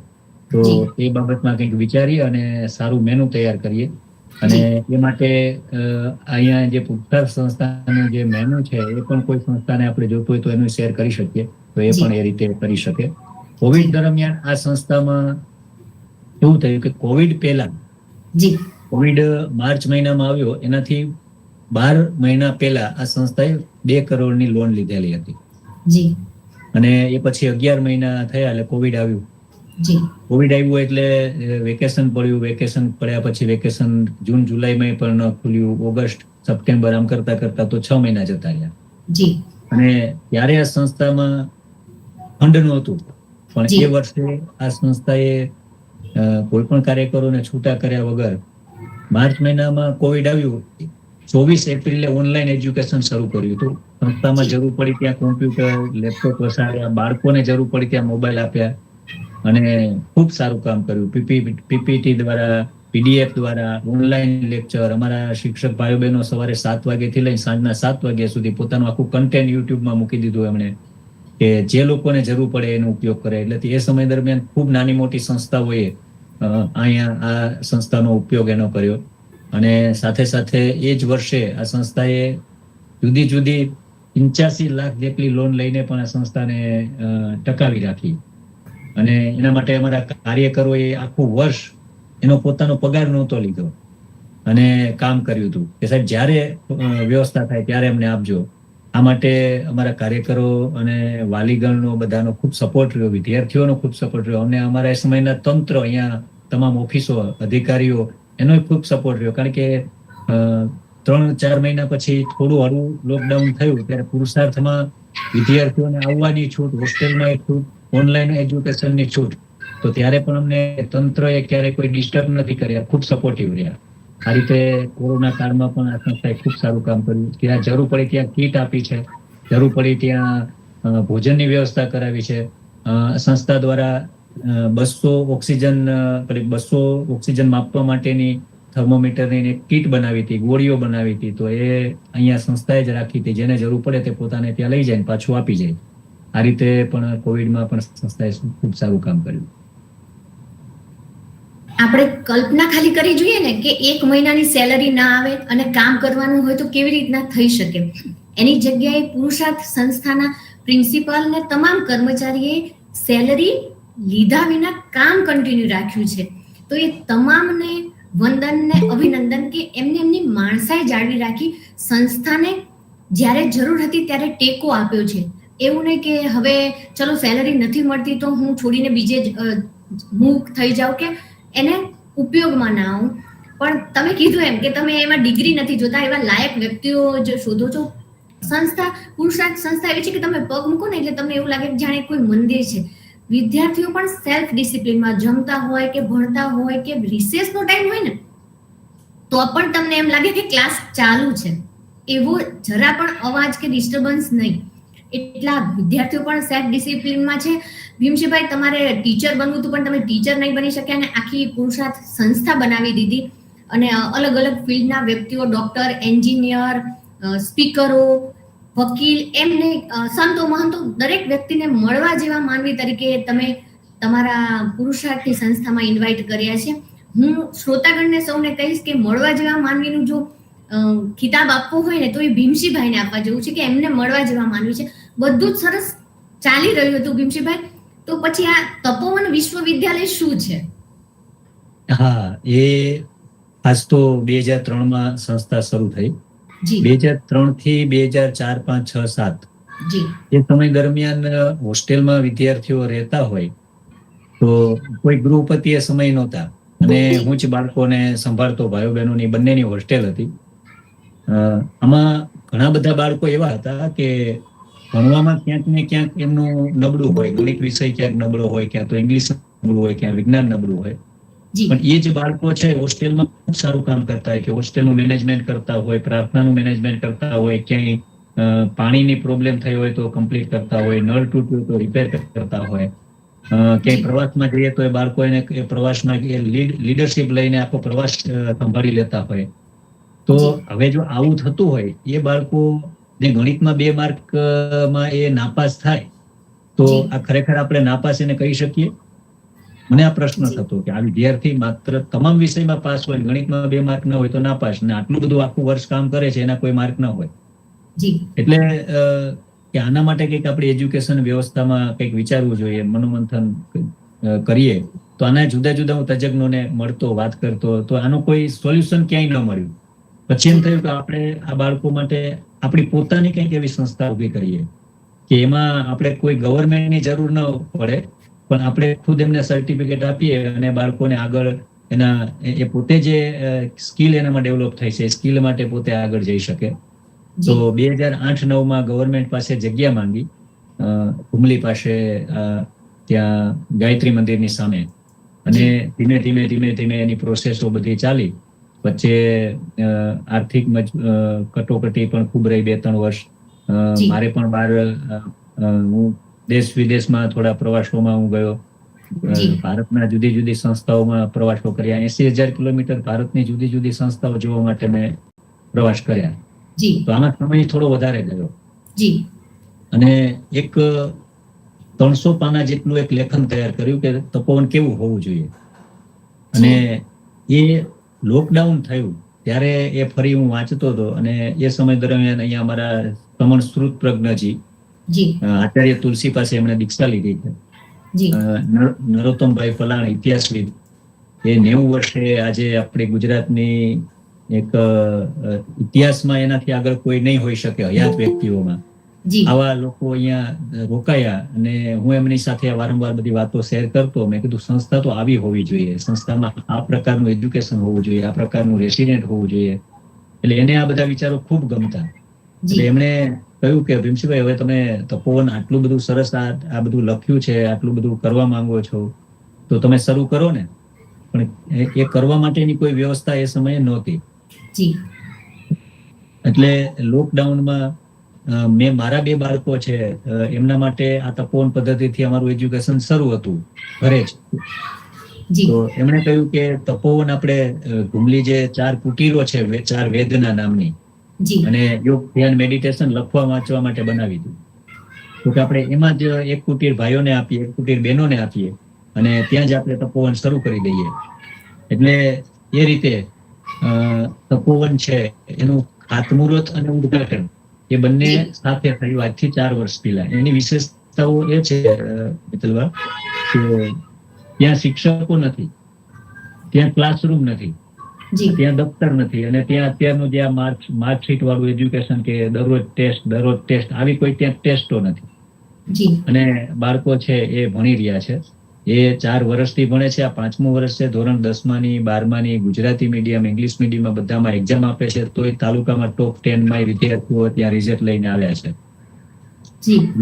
તો એ બાબતમાં કંઈક વિચારીએ અને સારું મેનુ તૈયાર કરીએ. અને એ માટે અહીંયા જે પુરસ્કાર સંસ્થાનું જે મેનુ છે એ પણ કોઈ સંસ્થાને આપણે જોતું હોય તો એનું શેર કરી શકીએ, તો એ પણ એ રીતે કરી શકે. કોવિડ દરમિયાન આ સંસ્થામાં એવું થયું કે કોવિડ પહેલા, કોવિડ માર્ચ મહિનામાં આવ્યો એનાથી 12 મહિના પહેલા આ સંસ્થાએ 2 કરોડની લોન લીધેલી હતી. અને એ પછી 11 મહિના થયા એટલે કોવિડ આવ્યું. કોવિડ આવ્યું એટલે વેકેશન પડ્યું. વેકેશન પડ્યા પછી વેકેશન જૂન જુલાઈમાં પણ ન ખુલ્યું. ઓગસ્ટ સપ્ટેમ્બર આમ કરતા કરતા તો 6 મહિના જતા રહ્યા. અને ત્યારે આ સંસ્થામાં ફંડ નહોતું, પણ એ વર્ષે આ સંસ્થાએ કોઈ પણ કાર્યકરોને છૂટા કર્યા વગર માર્ચ મહિનામાં કોવિડ આવ્યું, 24 એપ્રિલે ઓનલાઈન એજ્યુકેશન શરૂ કર્યું હતું. સંસ્થામાં જરૂર પડી ત્યાં કોમ્પ્યુટર, લેપટોપ વસાડ્યા, બાળકોને જરૂર પડી ત્યાં મોબાઈલ આપ્યા અને ખૂબ સારું કામ કર્યું. પીપીટી દ્વારા, પીડીએફ દ્વારા, ઓનલાઈન લેક્ચર, અમારા શિક્ષક ભાઈઓ બહેનો સવારે 7 વાગ્યાથી લઈને સાંજના 7 વાગ્યા સુધી પોતાનું આખું કન્ટેન્ટ યુટ્યુબમાં મૂકી દીધું એમણે, કે જે લોકોને જરૂર પડે એનો ઉપયોગ કરે. એટલે એ સમય દરમિયાન ખૂબ નાની મોટી સંસ્થાઓએ અહીંયા આ સંસ્થાનો ઉપયોગ એનો કર્યો. અને સાથે સાથે એ જ વર્ષે આ સંસ્થાએ જુદી જુદી 85 લાખ જેટલી લોન લઈને પણ આ સંસ્થાને ટકાવી રાખી. અને એના માટે અમારા કાર્યકરોએ આખું વર્ષ એનો પોતાનો પગાર નહોતો લીધો અને કામ કર્યું હતું કે સાહેબ જ્યારે વ્યવસ્થા થાય ત્યારે અમને આપજો. આ માટે અમારા કાર્યકરો અને વાલીગણનો બધાનો ખૂબ સપોર્ટ રહ્યો, વિદ્યાર્થીઓનો ખૂબ સપોર્ટ રહ્યો. અમને અમારા સમયના તંત્ર, અહીંયા તમામ ઓફિસો, અધિકારીઓ, એનો ખૂબ સપોર્ટ રહ્યો. કારણ કે 3-4 મહિના પછી થોડું હળવું લોકડાઉન થયું ત્યારે પુરુષાર્થમાં વિદ્યાર્થીઓને આવવાની છૂટ, હોસ્ટેલમાં છૂટ, ઓનલાઈન એજ્યુકેશનની છૂટ, તો ત્યારે પણ અમને તંત્રએ ક્યારેય કોઈ ડિસ્ટર્બ નથી કર્યા, ખૂબ સપોર્ટિવ રહ્યા. આ રીતે કોરોના કાળમાં પણ આ સંસ્થાએ ખૂબ સારું કામ કર્યું. ત્યાં જરૂર પડી ત્યાં કીટ આપી છે, જરૂર પડી ત્યાં ભોજનની વ્યવસ્થા કરાવી છે. સંસ્થા દ્વારા 200 ઓક્સિજન માપવા માટેની થર્મોમીટરની કીટ બનાવી હતી, ગોળીઓ બનાવી હતી. તો એ અહીંયા સંસ્થાએ જ રાખી હતી. જેને જરૂર પડે તે પોતાને ત્યાં લઈ જાય, પાછું આપી જાય. આ રીતે પણ કોવિડમાં પણ સંસ્થાએ ખૂબ સારું કામ કર્યું. આપણે કલ્પના ખાલી કરી જોઈએ ને કે 1 મહિનાની સેલરી ના આવે અને કામ કરવાનું હોય તો કેવી રીતના થઈ શકે. એની જગ્યાએ પુરુષાર્થ સંસ્થાના પ્રિન્સિપાલ અને તમામ કર્મચારીએ સેલરી લીધા વિના કામ કન્ટિન્યુ રાખ્યું છે. તો એ તમામને વંદન ને અભિનંદન કે એમની માણસાઈ જાળવી રાખી સંસ્થાને જ્યારે જરૂર હતી ત્યારે ટેકો આપ્યો છે. એવું નહીં કે હવે ચલો સેલરી નથી મળતી તો હું છોડીને બીજે મૂવ થઈ જાઉં કે એને ઉપયોગમાં ના આવું. પણ તમે કીધું એમ કે તમે એમાં ડિગ્રી નથી જોતા, એવા લાયક વ્યક્તિઓ જો શોધો છો. સંસ્થા, પુરુષાર્થ સંસ્થા એવી છે કે તમે પગ મૂકો ને એટલે તમને એવું લાગે કે જાણે કોઈ મંદિર છે. વિદ્યાર્થીઓ પણ સેલ્ફ ડિસિપ્લિનમાં જમતા હોય કે ભણતા હોય કે રિસેસનો ટાઈમ હોય ને તો પણ તમને એમ લાગે કે ક્લાસ ચાલુ છે. એવો જરા પણ અવાજ કે ડિસ્ટર્બન્સ નહીં. એટલા વિદ્યાર્થીઓ પણ સેલ્ફ ડિસિપ્લિનમાં છે. ભીમસિંહભાઈ, તમારે ટીચર બનવું હતું પણ તમે ટીચર નહીં બની શક્યા અને આખી પુરુષાર્થ સંસ્થા બનાવી દીધી. અને અલગ અલગ ફિલ્ડના વ્યક્તિઓ, ડોક્ટર, એન્જિનિયર, સ્પીકરો, વકીલ, એમને સંતો, મહંતો, દરેક વ્યક્તિને મળવા જેવા માનવી તરીકે તમે તમારા પુરુષાર્થની સંસ્થામાં ઇન્વાઇટ કર્યા છે. હું શ્રોતાગણને સૌને કહીશ કે મળવા જેવા માનવીનું જો ખિતાબ આપવો હોય ને તો એ ભીમસિંહભાઈને આપવા જેવું છે કે એમને મળવા જેવા માનવી છે. બધું જ સરસ ચાલી રહ્યું હતું ભીમસિંહભાઈ, તો પછી આ તપોવન વિશ્વવિદ્યાલય શું છે? હા, એ ખાસ તો 2003માં સંસ્થા શરૂ થઈ. 2003 થી 2004, 5, 6, 7 એ સમય દરમિયાન હોસ્ટેલમાં વિદ્યાર્થીઓ રહેતા હોય તો કોઈ ગૃહપતિ એ સમય નહોતા અને હું જ બાળકોને સંભાળતો, ભાઈઓ બહેનોની બંનેની હોસ્ટેલ હતી. આમાં ઘણા બધા બાળકો એવા હતા કે ભણવામાં ક્યાંક ને ક્યાંક એમનું નબળું હોય, ગણિત વિષય ક્યાંક નબળો હોય, ક્યાં તો ઇંગ્લિશ નબળું હોય, ક્યાં વિજ્ઞાન નબળું હોય. પણ એ જ બાળકો છે હોસ્ટેલમાં ખૂબ સારું કામ કરતા હોય, કે હોસ્ટેલનું મેનેજમેન્ટ કરતા હોય, પ્રાર્થનાનું મેનેજમેન્ટ કરતા હોય, ક્યાંય પાણીની પ્રોબ્લેમ થઈ હોય તો કમ્પ્લીટ કરતા હોય, નળ તૂટ્યું તો રિપેર કરતા હોય, ક્યાંય પ્રવાસમાં જઈએ તો એ બાળકો એને પ્રવાસમાં લીડરશિપ લઈને આખો પ્રવાસ સંભાળી લેતા હોય. તો હવે જો આવું થતું હોય, એ બાળકો જે ગણિતમાં 2 માર્કમાં એ નાપાસ થાય તો આ ખરેખર આપણે નાપાસ એને કહી શકીએ? મને આ પ્રશ્ન થતો કે આ વિદ્યાર્થી માત્ર તમામ વિષયમાં પાસ હોય, ગણિતમાં 2 માર્ક ના હોય તો ના પાસ, ને આટલું બધું આખું વર્ષ કામ કરે છે એના કોઈ માર્ક ના હોય. એટલે કે આના માટે કંઈક આપણી એજ્યુકેશન વ્યવસ્થામાં કંઈક વિચારવું જોઈએ, મનોમંથન કરીએ તો આના જુદા જુદા હું તજજ્ઞોને મળતો, વાત કરતો, તો આનું કોઈ સોલ્યુશન ક્યાંય ન મળ્યું. પછી એમ થયું કે આપણે આ બાળકો માટે આપણી પોતાની કંઈક એવી સંસ્થા ઊભી કરીએ કે એમાં આપણે કોઈ ગવર્મેન્ટની જરૂર ન પડે, પણ આપણે ખુદ એમને સર્ટિફિકેટ આપીએ અને બાળકોને આગળ એના એ પોતે જે સ્કિલ એનામાં ડેવલપ થાય છે એ સ્કિલ માટે પોતે આગળ જઈ શકે. તો 2008-9 ગવર્મેન્ટ પાસે જગ્યા માંગી, હુમલી પાસે, ત્યાં ગાયત્રી મંદિરની સામે, અને ધીમે ધીમે એની પ્રોસેસો બધી ચાલી. વચ્ચે આર્થિક કટોકટી પણ ખૂબ રહી 2-3 વર્ષ. મારે પણ બહાર હું દેશ વિદેશમાં થોડા પ્રવાસોમાં હું ગયો, ભારતના જુદી જુદી સંસ્થાઓમાં પ્રવાસો કર્યા. 80,000 કિલોમીટર ભારતની જુદી જુદી સંસ્થાઓ જોવા માટે મેં પ્રવાસ કર્યા. તો આમાં સમય થોડો વધારે ગયો. અને એક 300 પાના જેટલું એક લેખન તૈયાર કર્યું કે તપોવન કેવું હોવું જોઈએ. અને એ લોકડાઉન થયું ત્યારે એ ફરી હું વાંચતો હતો, અને એ સમય દરમિયાન અહીંયા અમારા સમણ શ્રુત પ્રજ્ઞજી આચાર્ય તુલસી પાસે એમણે દીક્ષા લીધી છે. નરોત્તમભાઈ ફલાણ, ઇતિહાસવિદ, એ 90 વર્ષે આજે આપણી ગુજરાતની એક ઇતિહાસમાં એનાથી આગળ કોઈ નહીં હોઈ શકે હયાત વ્યક્તિઓમાં. આવા લોકો અહીંયા રોકાયા, અને હું એમની સાથે વારંવાર બધી વાતો શેર કરતો. મેં કીધું સંસ્થા તો આવી હોવી જોઈએ, સંસ્થામાં આ પ્રકારનું એજ્યુકેશન હોવું જોઈએ, આ પ્રકારનું રેસિડેન્ટ હોવું જોઈએ. એટલે એને આ બધા વિચારો ખૂબ ગમતા. એટલે એમણે કહ્યું કે ભીમસિંહભાઈ, હવે તમે તપોવન આટલું બધું સરસ આ બધું લખ્યું છે, આટલું બધું કરવા માંગો છો, તો તમે શરૂ કરો ને. પણ એ કરવા માટેની કોઈ વ્યવસ્થા એ સમયે નહોતી. એટલે લોકડાઉનમાં મેં મારા 2 બાળકો છે એમના માટે આ તપોવન પદ્ધતિથી અમારું એજ્યુકેશન શરૂ હતું ઘરે જ. તો એમણે કહ્યું કે તપોવન આપણે હુમલી જે 4 કુટીરો છે, 4 વેદના નામની, અને યોગ, ધ્યાન, મેડિટેશન લખવા વાંચવા માટે બનાવી દીધું. તો કે આપણે એમાં જ એક કુટીર ભાઈઓને આપીએ, એક કુટીર બહેનોને આપીએ, અને ત્યાં જ આપણે તપોવન શરૂ કરી દઈએ. એટલે એ રીતે તપોવન છે એનું ખાતમુહૂર્ત અને ઉદ્ઘાટન એ બંને સાથે થયું આજથી 4 વર્ષ પહેલા. એની વિશેષતાઓ એ છે મિત્તલબા કે ત્યાં શિક્ષકો નથી, ત્યાં ક્લાસરૂમ નથી, ત્યાં દફતર નથી, અને ત્યાં અત્યારનું જે આ માર્કશીટ વાળું એજ્યુકેશન કે દરરોજ ટેસ્ટ આવી કોઈ ત્યાં ટેસ્ટો નથી. અને બાળકો છે એ ભણી રહ્યા છે. એ 4 વર્ષથી ભણે છે. આ 5મું વર્ષ છે. ધોરણ 10માની, 12માની, ગુજરાતી મીડિયમ, ઇંગ્લિશ મીડિયમમાં બધામાં એક્ઝામ આપે છે. તોય તાલુકામાં ટોપ 10માં વિદ્યાર્થીઓ ત્યાં રિઝલ્ટ લઈને આવ્યા છે.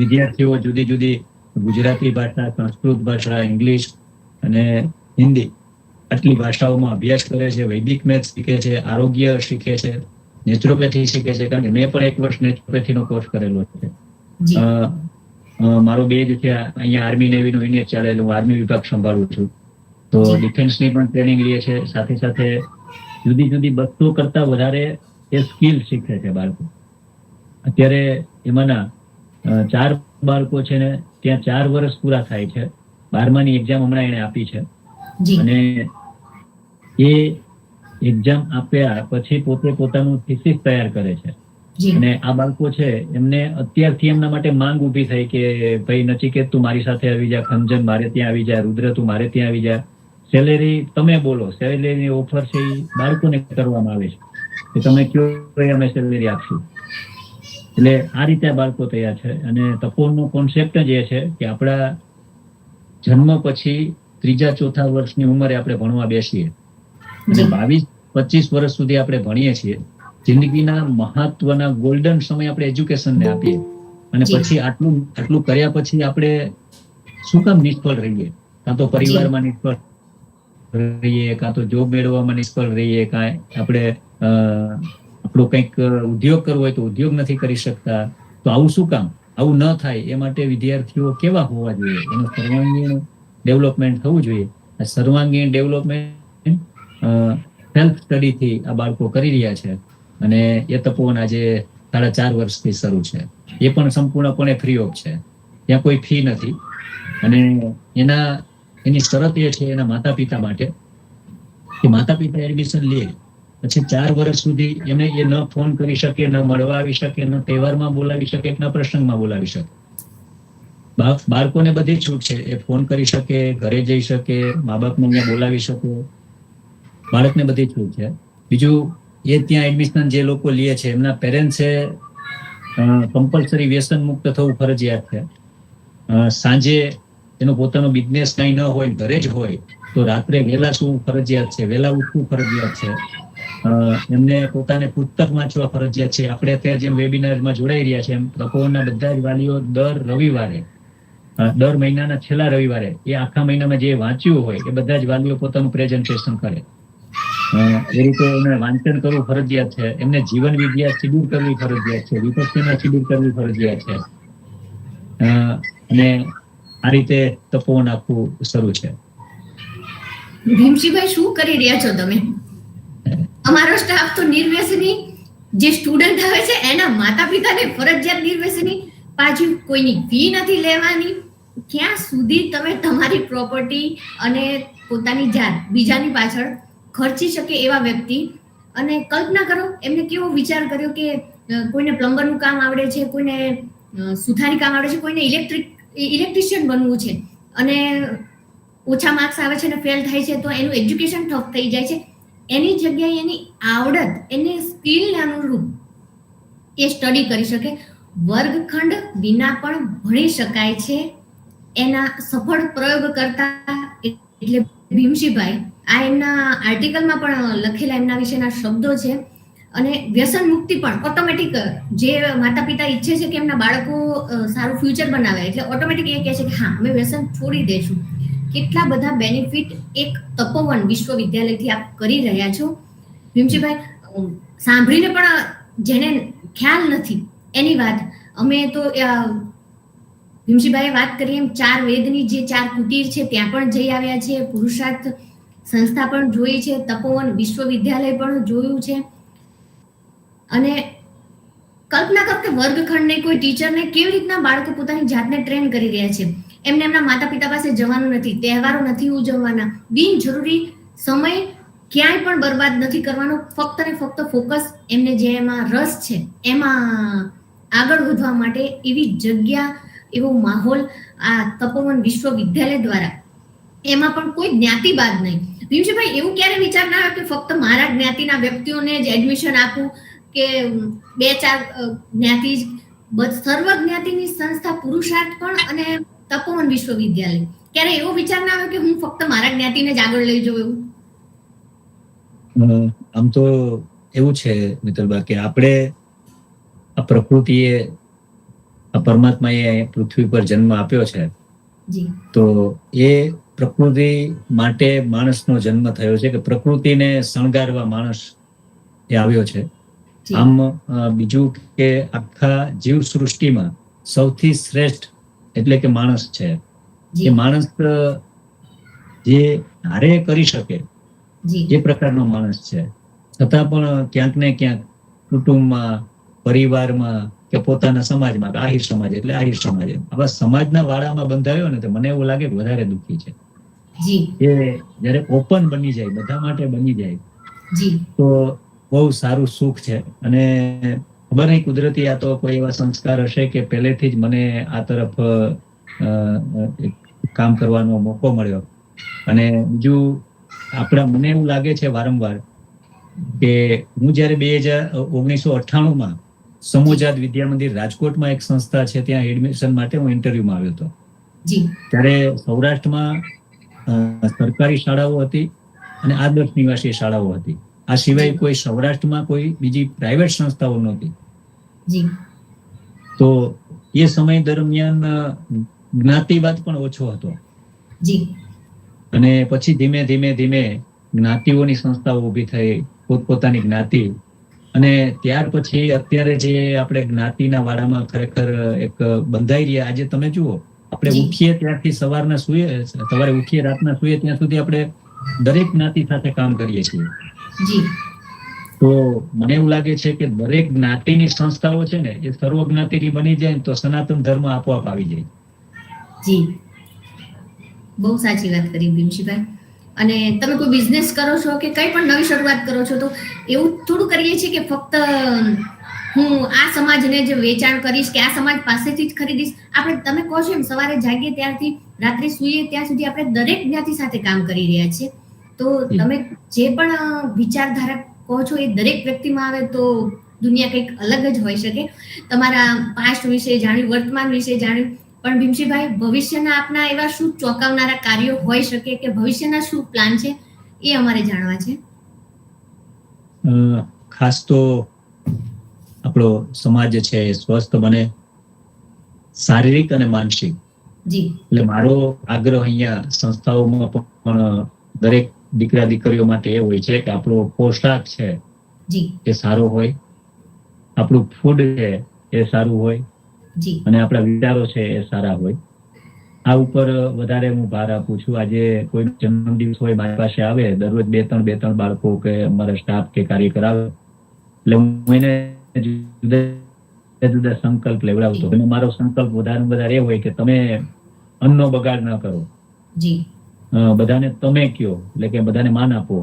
વિદ્યાર્થીઓ જુદી જુદી ગુજરાતી ભાષા, સંસ્કૃત ભાષા, ઇંગ્લિશ અને હિન્દી આટલી ભાષાઓમાં અભ્યાસ કરે છે. વૈદિક મેથ શીખે છે, આરોગ્ય શીખે છે, નેચરોપેથી શીખે છે. કારણ કે મેં પણ 1 વર્ષ નેચરોપેથીનો કોર્સ કરેલો છે. મારો બેજ છે અહીંયા આર્મી નેવીનું યુનિટ ચાલે, હું આર્મી વિભાગ સંભાળું છું. તો ડિફેન્સની પણ ટ્રેનિંગ લે છે. સાથે સાથે જુદી જુદી 200 કરતા વધારે એ સ્કિલ શીખે છે બાળકો. અત્યારે એમાંના 4 બાળકો છે ને ત્યાં 4 વર્ષ પૂરા થાય છે. 12માની એક્ઝામ હમણાં એને આપી છે. અને એ એક્ઝામ આપ્યા પછી પોતે પોતાનું થીસીસ તૈયાર કરે છે. અને આ બાળકો છે એમને અત્યારથી એમના માટે માંગ ઊભી થઈ કે ભાઈ નચિકેત, તું મારી સાથે આવી જા, ખંજન મારે ત્યાં આવી જા, રુદ્ર તું મારે ત્યાં આવી જા. સેલેરી તમે બોલો, સેલેરીની ઓફર છે એ બાળકોને કરવામાં આવે છે કે તમે કયો અમે સેલેરી આપશું. એટલે આ રીતે બાળકો તૈયાર છે. અને તપોવનનો કોન્સેપ્ટ જ એ છે કે આપણા જન્મ પછી 3-4 વર્ષની ઉંમરે આપણે ભણવા બેસીએ, અને 22-25 વર્ષ સુધી આપણે ભણીએ છીએ. જિંદગીના મહત્વના ગોલ્ડન સમય આપણે એજ્યુકેશનને આપીએ, અને પછી આટલું કર્યા પછી આપણે શું કામ નિષ્ફળ રહીએ? કાં તો પરિવારમાં નિષ્ફળ રહીએ, કાં તો જોબ મેળવવામાં નિષ્ફળ રહીએ, કાં આપણે આપણો કંઈક ઉદ્યોગ કરવો હોય તો ઉદ્યોગ નથી કરી શકતા. તો આવું શું કામ? આવું ન થાય એ માટે વિદ્યાર્થીઓ કેવા હોવા જોઈએ? એનું સર્વાંગીણ ડેવલપમેન્ટ થવું જોઈએ. આ સર્વાંગીણ ડેવલપમેન્ટ સેલ્ફ સ્ટડીથી આ બાળકો કરી રહ્યા છે. અને એ તપોવન આજે 4.5 વર્ષથી શરૂ છે. એ પણ સંપૂર્ણપણે ફ્રી ઓફ છે, ત્યાં કોઈ ફી નથી. અને એની શરત એ છે એના માતા પિતા માટે કે માતા પિતા એડમિશન લે પછી 4 વર્ષ સુધી એને એ ન ફોન કરી શકે, ન મળવા આવી શકે, ન તહેવારમાં બોલાવી શકે, ન પ્રસંગમાં બોલાવી શકે. બાળકોને બધી છૂટ છે, એ ફોન કરી શકે, ઘરે જઈ શકે, મા બાપને અહીંયા બોલાવી શકે, બાળકને બધી છૂટ છે. બીજું એ ત્યાં એડમિશન જે લોકો લે છે એમના પેરેન્ટ્સે કમ્પલસરી વ્યસન મુક્ત થવું ફરજિયાત છે. સાંજે એનો પોતાનો બિઝનેસ કઈ ન હોય, ઘરે જ હોય તો રાત્રે વહેલા સૂવું ફરજિયાત છે, વહેલા ઉઠવું ફરજિયાત છે. એમને પોતાને પુસ્તક વાંચવા ફરજિયાત છે. આપણે અત્યારે જેમ વેબિનારમાં જોડાઈ રહ્યા છે એમ તપોવનના બધા જ વાલીઓ દર મહિનાના છેલ્લા રવિવારે એ આખા મહિનામાં જે વાંચ્યું હોય એ બધા જ વાલીઓ પોતાનું પ્રેઝન્ટેશન કરે. એ રીતે એમને વાંચન કરવું ફરજિયાત છે. એમને જીવન વિદ્યા શિબિર કરવી ફરજિયાત છે, વિપક્ષીના શિબિર કરવી ફરજિયાત છે. અને આ રીતે તપોવન આખું શરૂ છે. ભીમસિંહભાઈ, શું કરી રહ્યા છો તમે? અમારો સ્ટાફ તો નિર્વ્યસની જે સ્ટુડન્ટ આવે છે એના માતા પિતાને ફરજિયાત નિર્વ્યસની, પાછું કોઈની ફી નથી લેવાની. ક્યાં સુધી તમે તમારી પ્રોપર્ટી અને પોતાની જાત બીજાની પાછળ ખર્ચી શકે એવા વ્યક્તિ? અને કલ્પના કરો, એમને કેવો વિચાર કર્યો કે કોઈને પ્લમ્બરનું કામ આવડે છે, કોઈને સુથારી કામ આવડે છે, કોઈને ઇલેક્ટ્રિશિયન બનવું છે અને ઓછા માર્ક્સ આવે છે અને ફેલ થાય છે તો એનું એજ્યુકેશન ઠપ થઈ જાય છે. એની જગ્યાએ એની આવડત, એની સ્કિલને અનુરૂપ એ સ્ટડી કરી શકે. વર્ગખંડ વિના પણ ભણી શકાય છે. એના સફળ પ્રયોગ કરતા એટલે ભીમસિંહભાઈ આ એમના આર્ટિકલમાં પણ લખેલા એમના વિશેના શબ્દો છે. અને વ્યસન મુક્તિ પણ ઓટોમેટિક, જે માતા પિતા ઈચ્છે છે કે એમના બાળકો સારું ફ્યુચર બનાવે એટલે ઓટોમેટિક એ કહે છે કે હા અમે વ્યસન છોડી દઈશું. કેટલા બધા બેનિફિટ એક તપોવન વિશ્વવિદ્યાલયથી આપ કરી રહ્યા છો. ભીમસિંહભાઈ, સાંભળીને પણ જેને ખ્યાલ નથી એની વાત, અમે તો ભીમસિંહભાઈએ વાત કરી એમ 4 વેદની જે 4 કુટીર છે ત્યાં પણ જઈ આવ્યા છે, પુરુષાર્થ સંસ્થા પણ જોઈ છે, તપોવન વિશ્વવિદ્યાલય પણ જોયું છે. અને કલ્પના કરો કે વર્ગખંડને કોઈ ટીચરને કેવી રીતના બાળકો પોતાની જાતને ટ્રેન કરી રહ્યા છે. એમને એમના માતા પિતા પાસે જવાનું નથી, તહેવારો નથી ઉજવવાના, બિનજરૂરી સમય ક્યાંય પણ બરબાદ નથી કરવાનો. ફક્ત ને ફક્ત ફોકસ એમને જે એમાં રસ છે એમાં આગળ વધવા માટે એવી જગ્યા, એવો માહોલ આ તપોવન વિશ્વવિદ્યાલય દ્વારા, એમાં પણ કોઈ જ્ઞાતિવાદ નહીં. ભીમસિંહભાઈ, એવું ક્યારે વિચાર ના આવ્યો કે ફક્ત મારા જ્ઞાતિના વ્યક્તિઓને જ એડમિશન આપું કે 2-4 જ્ઞાતિ, સર્વ જ્ઞાતિની સંસ્થા પુરુષાર્થ પણ અને તપોવન વિશ્વવિદ્યાલય, ક્યારે એવો વિચાર ના આવ્યો કે હું ફક્ત મારા જ્ઞાતિને જ આગળ લઈ જાઉં? એવું આમ તો એવું છે મિત્તલબા કે આપણે આ પ્રકૃતિએ, આ પરમાત્માએ પૃથ્વી પર જન્મ આપ્યો છે તો એ પ્રકૃતિ માટે માણસનો જન્મ થયો છે કે પ્રકૃતિને શણગારવા માણસ એ આવ્યો છે. આમ બીજું કે આખા જીવ સૃષ્ટિમાં સૌથી શ્રેષ્ઠ એટલે કે માણસ છે. એ માણસ જે હારે કરી શકે એ પ્રકારનો માણસ છે. છતાં પણ ક્યાંક ને ક્યાંક કુટુંબમાં, પરિવારમાં કે પોતાના સમાજમાં, આહિર સમાજ એટલે આહિર સમાજ, આવા સમાજના વાડામાં બંધાયો ને તો મને એવું લાગે વધારે દુઃખી છે. એ જયારે ઓપન બની જાય, બધા માટે બની જાય તો બહુ સારું સુખ છે. અને ખબર નહીં કુદરતી આ તો કોઈ એવા સંસ્કાર હશે કે પહેલેથી જ મને આ તરફ કામ કરવાનો મોકો મળ્યો. અને બીજું મને એવું લાગે છે વારંવાર કે હું જયારે 1998માં સમોજાત વિદ્યા મંદિર રાજકોટમાં એક સંસ્થા છે ત્યાં એડમિશન માટે હું ઇન્ટરવ્યુમાં આવ્યો હતો. ત્યારે સૌરાષ્ટ્રમાં સરકારી શાળાઓ હતી અને આદર્શ નિવાસી શાળાઓ હતી. આ સિવાય કોઈ સૌરાષ્ટ્રમાં કોઈ બીજી પ્રાઇવેટ સંસ્થાઓ નહોતી. તો એ સમય દરમિયાન જ્ઞાતિવાદ પણ ઓછો હતો. અને પછી ધીમે ધીમે જ્ઞાતિઓની સંસ્થાઓ ઊભી થઈ, પોતપોતાની જ્ઞાતિ. અને ત્યાર પછી અત્યારે જે આપણે જ્ઞાતિના વાડામાં ખરેખર એક બંધાઈ રહ્યા. આજે તમે જુઓ, આપણે ઉઠીએ ત્યારથી સવારે ઉઠીએ રાતના સૂઈએ ત્યાં સુધી આપણે દરેક જ્ઞાતિ સાથે કામ કરીએ છીએ. તો મને એવું લાગે છે કે દરેક જ્ઞાતિની સંસ્થાઓ છે ને એ સર્વ જ્ઞાતિની બની જાય તો સનાતન ધર્મ આપોઆપ આવી જાય. બહુ સાચી વાત કરી ભીમશીભાઈ. અને તમે કોઈ બિઝનેસ કરો છો કે કંઈ પણ નવી શરૂઆત કરો છો તો એવું થોડું કરીએ છીએ કે ફક્ત હું આ સમાજને જ વેચાણ કરીશ કે આ સમાજ પાસેથી જ ખરીદીશ. આપણે તમે કહો છો એમ સવારે જાગીએ ત્યારથી રાત્રે સૂઈએ ત્યાં સુધી આપણે દરેક જ્ઞાતિ સાથે કામ કરી રહ્યા છીએ. તો તમે જે પણ વિચારધારા કહો છો એ દરેક વ્યક્તિમાં આવે તો દુનિયા કંઈક અલગ જ હોઈ શકે. તમારા પાસ્ટ વિશે જાણ્યું, વર્તમાન વિશે જાણ્યું, પણ ભીમશીભાઈ ભવિષ્યના આપના એવા શું ચોંકાવનારા કાર્યો હોઈ શકે કે ભવિષ્યના શું પ્લાન છે એ અમારે જાણવા છે. ખાસ તો આપણો સમાજ છે એ સ્વસ્થ બને, શારીરિક અને માનસિક. જી એટલે મારો આગ્રહ અહીંયા સંસ્થાઓમાં પણ દરેક દીકરા દીકરીઓ માટે એ હોય છે કે આપણો પોશાક છે જી એ સારો હોય, આપણું ફૂડ છે એ સારું હોય જી અને આપણા વિચારો છે એ સારા હોય. આ ઉપર વધારે હું ભાર આપું છું. આજે કોઈ જન્મદિવસ હોય મારી પાસે આવે, દરરોજ બે ત્રણ બાળકો કે અમારા સ્ટાફ કે કાર્યકર આવે એટલે હું એને જુદા જુદા સંકલ્પ લેવડાવતો. અને મારો સંકલ્પ વધારે એ હોય કે તમે અન્નનો બગાડ ન કરો, જી બધાને તમે કયો, એટલે કે બધાને માન આપો.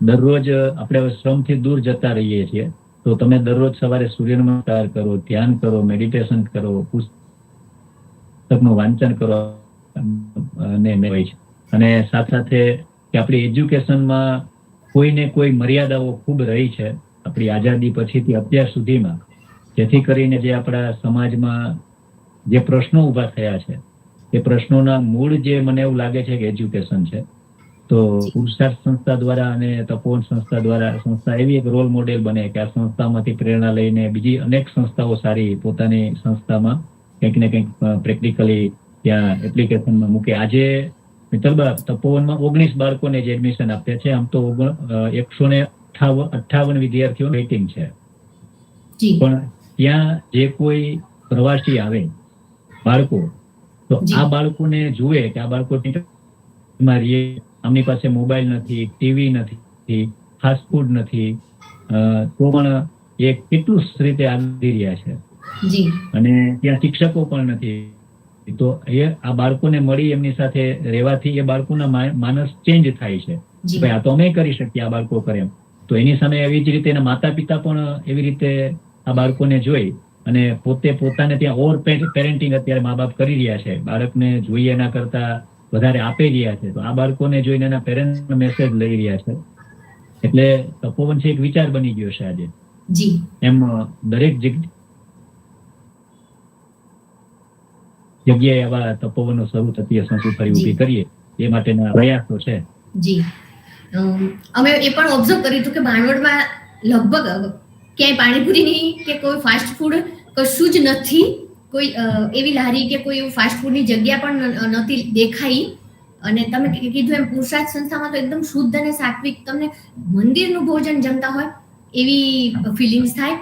દરરોજ આપણે શ્રમથી દૂર જતા રહીએ છીએ તો તમે દરરોજ સવારે સૂર્ય નમસ્કાર કરો, ધ્યાન કરો, મેડિટેશન કરો, પુસ્તકનું વાંચન કરો અને હોય છે. અને સાથે સાથે કે આપણી એજ્યુકેશનમાં કોઈને કોઈ મર્યાદાઓ ખૂબ રહી છે આપણી આઝાદી પછીથી અત્યાર સુધીમાં, જેથી કરીને જે આપણા સમાજમાં જે પ્રશ્નો ઊભા થયા છે એ પ્રશ્નોના મૂળ જે મને એવું લાગે છે કે એજ્યુકેશન છે. તો પુરુષાર્થ સંસ્થા દ્વારા અને તપોવન સંસ્થા દ્વારા સંસ્થા એવી એક રોલ મોડેલ બને કે આ સંસ્થામાંથી પ્રેરણા લઈને બીજી અનેક સંસ્થાઓ સારી પોતાની સંસ્થામાં કંઈક ને કંઈક પ્રેક્ટિકલી ત્યાં એપ્લિકેશનમાં મૂકે. આજે મિત્તલબા તપોવનમાં 19 બાળકોને જે એડમિશન આપ્યા છે. આમ તો 158 વિદ્યાર્થીઓ વેઇટિંગ છે. પણ ત્યાં જે કોઈ પ્રવાસી આવે બાળકો, તો આ બાળકોને જુએ કે આ બાળકો આમની પાસે મોબાઈલ નથી, ટીવી નથી, ફાસ્ટ ફૂડ નથી, તો પણ એ કેટલું રીતે આવી રહ્યા છે. અને ત્યાં શિક્ષકો પણ નથી. તો એ આ બાળકોને મળી એમની સાથે રહેવાથી એ બાળકોના માનસ ચેન્જ થાય છે. ભાઈ આ તો અમે કરી શકીએ, આ બાળકો કરે એમ. તો એની સામે એવી જ રીતે એના માતા પિતા પણ એવી રીતે આ બાળકોને જોઈ અને પોતે પોતાને ત્યાં ઓવર પેરેન્ટિંગ અત્યારે મા બાપ કરી રહ્યા છે. બાળકને જોઈએ એના કરતા વધારે આપી રહ્યા છે. તો આ બાળકોને જોઈને એના પેરેન્ટ્સ મેસેજ લઈ રહ્યા છે. એટલે તપોવન છે એક વિચાર બની ગયો છે આજે. એમ દરેક જગ્યાએ આવા તપોવનો શરૂ થતી સંસ્થા ફરી ઊભી કરીએ એ માટેના પ્રયાસો છે. જી અમે એ પણ ઓબ્ઝર્વ કર્યું હતું કે ભાણવડમાં લગભગ ક્યાંય પાણીપુરીની કે કોઈ ફાસ્ટ ફૂડ કશું જ નથી. કોઈ એવી લારી કે કોઈ એવું ફાસ્ટ ફૂડની જગ્યા પણ નથી દેખાઈ. અને તમે કીધું એમ પુરુષાર્થ સંસ્થામાં તો એકદમ શુદ્ધ અને સાત્વિક તમને મંદિરનું ભોજન જમતા હોય એવી ફિલિંગ્સ થાય.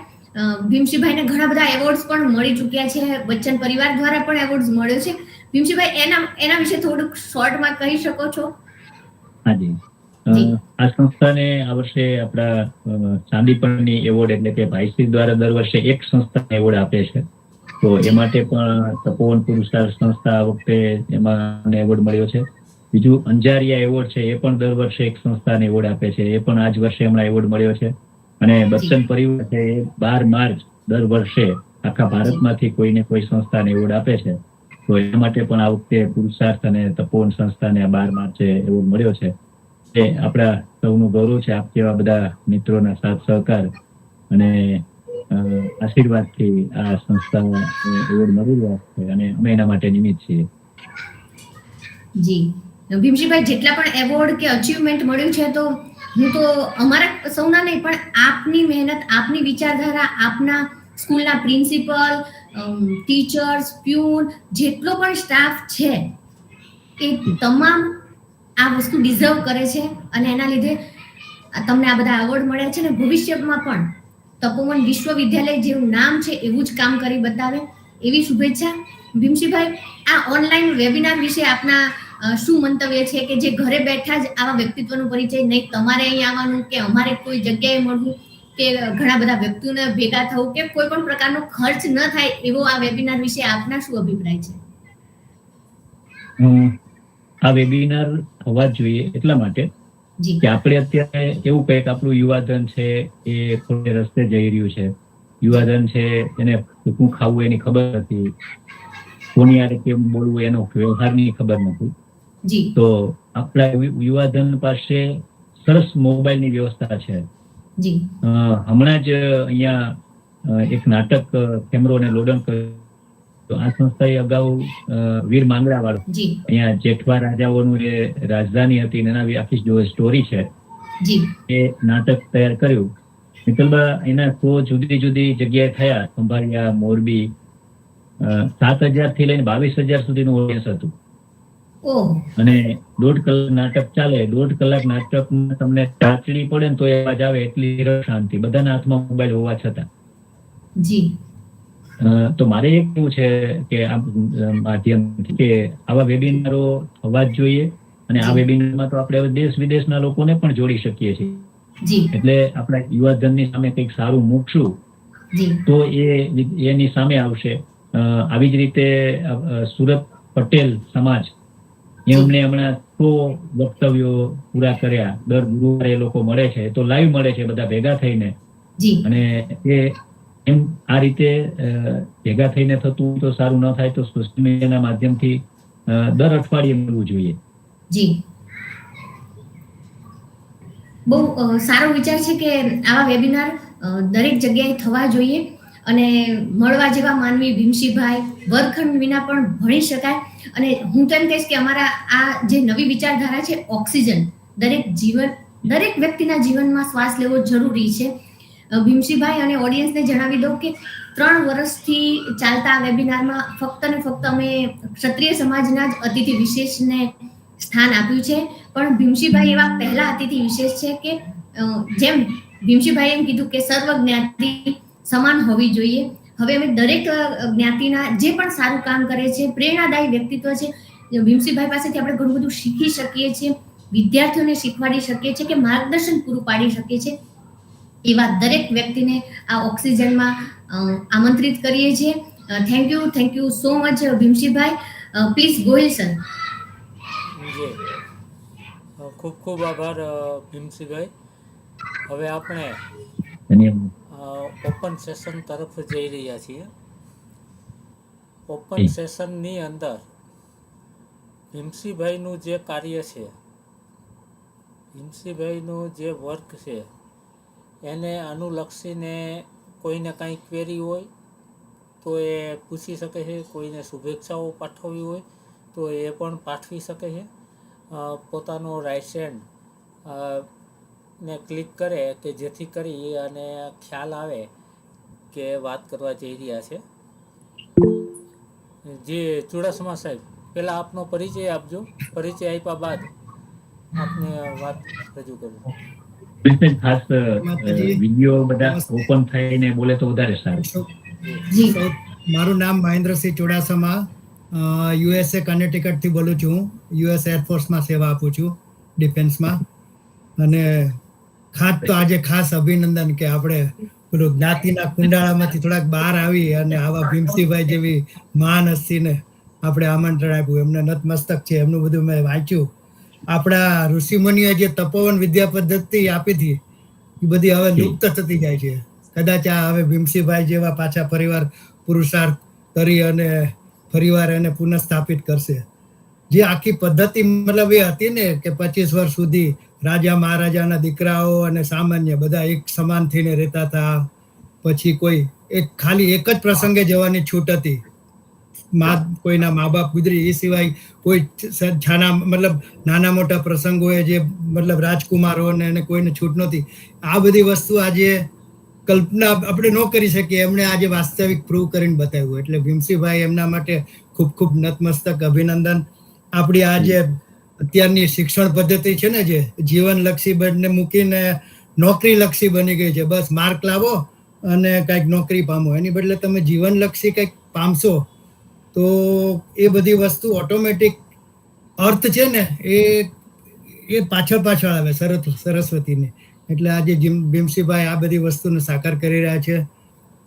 ભીમશીભાઈને ઘણા બધા એવોર્ડ્સ પણ મળી ચૂક્યા છે. બચ્ચન પરિવાર દ્વારા પણ એવોર્ડ્સ મળ્યો છે. ભીમશીભાઈ એના વિશે થોડુંક શોર્ટમાં કહી શકો છો? હાજી, આ સંસ્થાને આ વર્ષે આપણા ચાંદીપણની એવોર્ડ એટલે કે ભાઈશ્રી દ્વારા દર વર્ષે એક સંસ્થાને એવોર્ડ આપે છે. તો એ માટે પણ તપોવન પુરુષાર્થ સંસ્થા આ વખતે એમાં એવોર્ડ મળ્યો છે. બીજું અંજારિયા એવોર્ડ છે, એ પણ દર વર્ષે એક સંસ્થાને એવોર્ડ આપે છે. એ પણ આજ વર્ષે હમણાં એવોર્ડ મળ્યો છે. અને બચ્ચન પરિવાર છે એ 12 માર્ચ દર વર્ષે આખા ભારતમાંથી કોઈને કોઈ સંસ્થાને એવોર્ડ આપે છે. તો એ માટે પણ આ વખતે પુરુષાર્થ અને તપોવન સંસ્થાને 12 માર્ચે એવોર્ડ મળ્યો છે. એ આપણા સૌનું ગૌરવ છે. આપ જેવા બધા મિત્રોના સાથ સહકાર અને આશીર્વાદથી આ સંસ્થાને એવોર્ડ મળી રહ્યા છે અને અમે એના માટે નિમિત્ત છીએ. જી ભીમશીભાઈ, જેટલા પણ એવોર્ડ કે અચીવમેન્ટ મળ્યું છે તો હું તો અમારા સૌના નહીં પણ આપની મહેનત, આપની વિચારધારા, આપના સ્કૂલના પ્રિન્સિપલ, ટીચર્સ, પ્યુન, જેટલો પણ સ્ટાફ છે એ તમામ આ વસ્તુ ડિઝર્વ કરે છે અને એના લીધે તમને આ બધા એવોર્ડ મળ્યા છે. ને ભવિષ્યમાં પણ તપોવન વિશ્વવિદ્યાલય જેવું નામ છે એવું જ કામ કરી બતાવે એવી શુભેચ્છા. ભીમશીભાઈ, આ ઓનલાઈન વેબિનાર વિશે આપના શું મંતવ્ય છે કે જે ઘરે બેઠા જ આવા વ્યક્તિત્વનો પરિચય નહીં તમારે અહીં આવવાનું કે અમારે કોઈ જગ્યાએ મળવું કે ઘણા બધા વ્યક્તિઓને ભેગા થવું કે કોઈ પણ પ્રકારનો ખર્ચ ન થાય એવો આ વેબિનાર વિશે આપના શું અભિપ્રાય છે? આ વેબિનાર થવા જ જોઈએ એટલા માટે જી કે આપણે અત્યારે એવું કહીએ કે આપણું યુવાધન છે એ ખોટે રસ્તે જઈ રહ્યું છે. યુવાધન છે એને શું ખાવું એની ખબર નથી, કોની યારે કેમ બોલવું એનો વ્યવહારની ખબર નથી. જી તો આપણા યુવાધન પાસે સરસ મોબાઈલની વ્યવસ્થા છે. જી હમણાં જ અહીંયા એક નાટક કેમરો અને લોડન કર્યું. તો આ સંસ્થાએ અગાઉ વીર માંગડા વાળું જી અહીંયા જેઠવા રાજાઓનું જે રાજધાની હતી એના આખી જો સ્ટોરી છે જી એ નાટક તૈયાર કર્યું. મિત્તલબા એના શો જુદી જુદી જગ્યાએ થયા, ખંભાળિયા, મોરબી. 7,000 થી લઈને 22,000 સુધીનું ઓડિયન્સ હતું. ઓહ અને 1.5 કલાક નાટક ચાલે. 1.5 કલાક નાટકમાં તમને ચાચડી પડે ને તો એ અવાજ આવે એટલી શાંતિ, બધાના હાથમાં મોબાઈલ હોવા છતાં. જી તો મારે એક એવું છે કે આ માધ્યમથી કે આવા વેબિનારો થવા જ જોઈએ. અને આ વેબિનારમાં તો આપણે દેશ વિદેશના લોકોને પણ જોડી શકીએ છીએ. જી એટલે આપણે યુવાધનની સામે કંઈક સારું મૂકશું જી તો એની સામે આવશે. આવી જ રીતે સુરત પટેલ સમાજ એમને હમણાં 100 વક્તવ્યો પૂરા કર્યા. દર ગુરુવારે એ લોકો મળે છે, તો લાઈવ મળે છે બધા ભેગા થઈને. જી અને એ એમ આ રીતે ભેગા થઈને થતું તો સારું ન થાય તો સોશિયલ મીડિયાના માધ્યમથી દર અઠવાડિયે મળવું જોઈએ. જી બહુ સારો વિચાર છે કે આવા વેબિનાર દરેક જગ્યાએ થવા જોઈએ. અને મળવા જેવા માનવી ભીમસિંહભાઈ વર્ગખંડ વિના પણ ભણી શકાય. અને હું તો એમ કહીશ કે અમારા આ જે નવી વિચારધારા છે ઓક્સિજન દરેક વ્યક્તિના જીવનમાં શ્વાસ લેવો જરૂરી છે. ભીમસિંહભાઈ અને ઓડિયન્સને જણાવી દઉં કે 3 વર્ષથી ચાલતા આ વેબિનારમાં ફક્ત ને ફક્ત અમે ક્ષત્રિય સમાજના જ અતિથિ વિશેષને સ્થાન આપ્યું છે. પણ ભીમસિંહભાઈ એવા પહેલા અતિથિ વિશેષ છે કે જેમ ભીમસિંહભાઈ એમ કીધું કે સર્વ જ્ઞાતિ સમાન હોવી જોઈએ. હવે અમે દરેક જ્ઞાતિના જે પણ સારું કામ કરે છે, પ્રેરણાદાયી વ્યક્તિત્વ છે, ભીમસિંહભાઈ પાસેથી આપણે ઘણું બધું શીખી શકીએ છીએ, વિદ્યાર્થીઓને શીખવાડી શકીએ છીએ કે માર્ગદર્શન પૂરું પાડી શકીએ છીએ. એવા દરેક વ્યક્તિને આ ઓક્સિજનમાં આમંત્રિત કરીએ છીએ. થેન્ક યુ સો મચ ભીમસિંહભાઈ. Please Gohil sir. જી ખૂબ ખૂબ આભાર ભીમસિંહભાઈ. હવે આપણે ઓપન સેશન તરફ જઈ રહ્યા છીએ. ઓપન સેશનની અંદર ભીમસિંહભાઈનું જે કાર્ય છે, ભીમસિંહભાઈનું જે વર્ક છે એને અનુલક્ષીને કોઈને કાંઈ ક્વેરી હોય તો એ પૂછી શકે છે, કોઈને શુભેચ્છાઓ પાઠવવી હોય તો એ પણ પાઠવી શકે છે. પોતાનો રાઇટ હેન્ડ ને ક્લિક કરે કે જેથી કરી અને ખ્યાલ આવે કે વાત કરવા જઈ રહ્યા છે. જે ચુડાસમા સાહેબ, પહેલાં આપનો પરિચય આપજો. પરિચય આપ્યા બાદ આપને વાત રજૂ કરું. ખાસ વિડીયો બધા ઓપન થઈને બોલે તો વધારે સારું. મારું નામ મહેન્દ્રસિંહ ચુડાસમા, USA કર્ણાટક થી બોલું છું. US એરફોર્સમાં સેવા આપું છું, ડિફેન્સમાં. અને આજે ખાસ અભિનંદન કે આપણે પેલું જ્ઞાતિના કુંડાળામાંથી થોડાક બહાર આવી અને આવા ભીમસિંહભાઈ જેવી મહાન હસ્તીને આપણે આમંત્રણ આપ્યું. એમને નતમસ્તક છે. એમનું બધું મેં વાંચ્યું. આપણા ઋષિમુનિએ જે તપોવન વિદ્યા પદ્ધતિ આપી હતી એ બધી હવે લુપ્ત થતી જાય છે. કદાચ આ હવે ભીમસિંહભાઈ જેવા પાછા ફરીવાર પુરુષાર્થ કરી અને ફરીવાર એને પુનઃસ્થાપિત કરશે. જે આખી પદ્ધતિ મતલબ એ હતી ને કે 25 વર્ષ સુધી રાજા મહારાજાના દીકરાઓ અને સામાન્ય બધા એક સમાન થઈને રહેતા હતા. પછી કોઈ ખાલી એક જ પ્રસંગે જવાની છૂટ હતી. કોઈના મા બાપ ગુજરી એ સિવાય કોઈ મતલબ નાના મોટા પ્રસંગોએ જે મતલબ રાજકુમારોને અને કોઈને છૂટ નહોતી. આ બધી વસ્તુ આજે કલ્પના આપણે ન કરી શકીએ. એમણે આજે વાસ્તવિક પ્રૂવ કરીને બતાવ્યું. એટલે ભીમસિંહભાઈ એમના માટે ખૂબ ખૂબ નતમસ્તક અભિનંદન. આપણી આ જે અત્યારની શિક્ષણ પદ્ધતિ છે ને, જે જીવનલક્ષી બંને મૂકીને નોકરીલક્ષી બની ગઈ છે. બસ માર્ક લાવો અને કંઈક નોકરી પામો. એની બદલે તમે જીવનલક્ષી કંઈક પામશો તો એ બધી વસ્તુ ઓટોમેટિક અર્થ છે ને એ પાછળ આવે સરસ્વતીને. એટલે આજે ભીમસિંહભાઈ આ બધી વસ્તુને સાકાર કરી રહ્યા છે.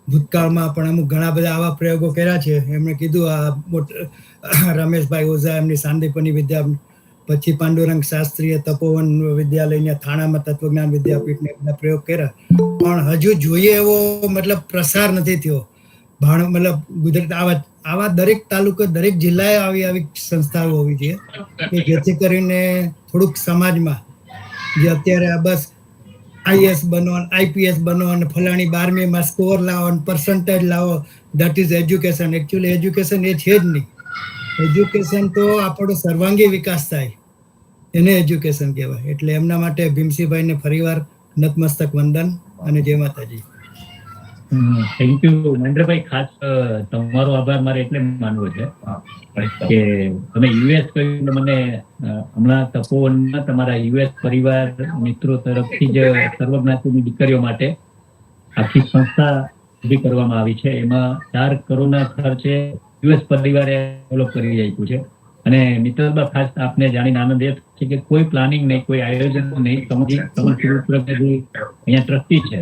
ભૂતકાળમાં પણ અમુક ઘણા બધા આવા પ્રયોગો કર્યા છે. એમણે કીધું આ રમેશભાઈ ઓઝા એમની સાંદીપની વિદ્યા પછી પાંડુરંગ શાસ્ત્રીએ તપોવન વિદ્યાલયને થાણામાં તત્વજ્ઞાન વિદ્યાપીઠને બધા પ્રયોગ કર્યા, પણ હજુ જોઈએ એવો મતલબ પ્રસાર નથી થયો. મતલબ ગુજરાત આવા દરેક તાલુકો દરેક જિલ્લાએ આવી સંસ્થાઓ હોવી જોઈએ કે જેથી કરીને થોડુંક સમાજમાં જે અત્યારે આ બસ IAS બનો IPS બનો અને ફલાણી 12મીમાં સ્કોર લાવો અને પર્સન્ટેજ લાવો, that is education. Actually education એ છે જ નહીં. એજ્યુકેશન તો આપણો સર્વાંગી વિકાસ થાય એને એજ્યુકેશન કહેવાય. એટલે એમના માટે ભીમસિંહભાઈને ફરીવાર નતમસ્તક વંદન અને જય માતાજી. થેન્ક યુ મહેન્દ્રભાઈ. ખાસ તમારો આભાર મારે એટલે માનવો છે કે તમે યુએસ કહ્યું, મને હમણાં તપોવનમાં તમારા યુએસ પરિવાર મિત્રો તરફથી જ સર્વજ્ઞાતિની દીકરીઓ માટે આખી સંસ્થા ઊભી કરવામાં આવી છે. એમાં 4 કરોડના ખર્ચે યુએસ પરિવારે ડેવલપ કરી આપ્યું છે. અને મિત્રબા, ખાસ આપને જાણીને આનંદ એ છે કે કોઈ પ્લાનિંગ નહીં, કોઈ આયોજન નહીં. અહીંયા ટ્રસ્ટી છે,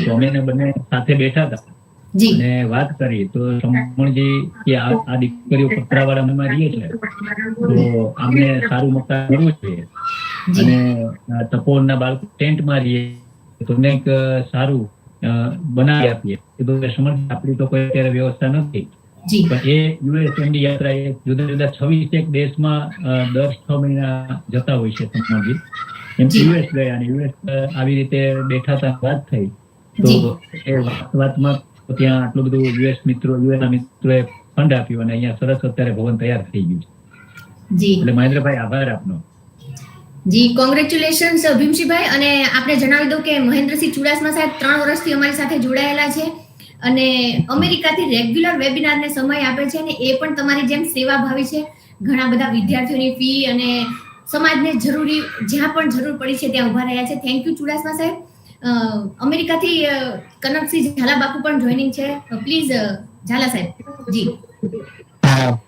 તો અમે બંને સાથે બેઠા હતા અને વાત કરી તો સમણજી કે આ દીકરીઓ પતરાવાળામાં રહીએ છે તો અમને સારું મકાન મળવું જોઈએ અને તપોવનના બાળકો ટેન્ટમાં રહીએ તો એક સારું બનાવી આપીએ. સમજ આપણી તો કોઈ અત્યારે વ્યવસ્થા નથી, પણ એ યુએસએની યાત્રા એ જુદા જુદા 26 દેશમાં દર 6 મહિના જતા હોય છે સમજી. એમ યુએસ ગયા અને યુએસ આવી રીતે બેઠા હતા, વાત થઈ તો એ વાતમાં ત્યાં આટલું બધું યુએસ મિત્રોએ ફંડ આપ્યું અને અહીંયા સરસ અત્યારે ભવન તૈયાર થઈ ગયું છે. એટલે મહેન્દ્રભાઈ, આભાર આપનો. જી, કોંગ્રેચ્યુલેશન્સ ભીમસિંહભાઈ. અને આપણે જણાવી દઉં કે મહેન્દ્રસિંહ ચુડાસમા સાહેબ 3 વર્ષથી અમારી સાથે જોડાયેલા છે અને અમેરિકાથી રેગ્યુલર વેબિનારને સમય આપે છે અને એ પણ તમારી જેમ સેવાભાવી છે. ઘણા બધા વિદ્યાર્થીઓની ફી અને સમાજને જરૂરી જ્યાં પણ જરૂર પડી છે ત્યાં ઉભા રહ્યા છે. થેન્ક યુ ચુડાસમા સાહેબ. અમેરિકાથી કનકસિંહ ઝાલા બાપુ પણ જોઈનિંગ છે. પ્લીઝ ઝાલા સાહેબ. જી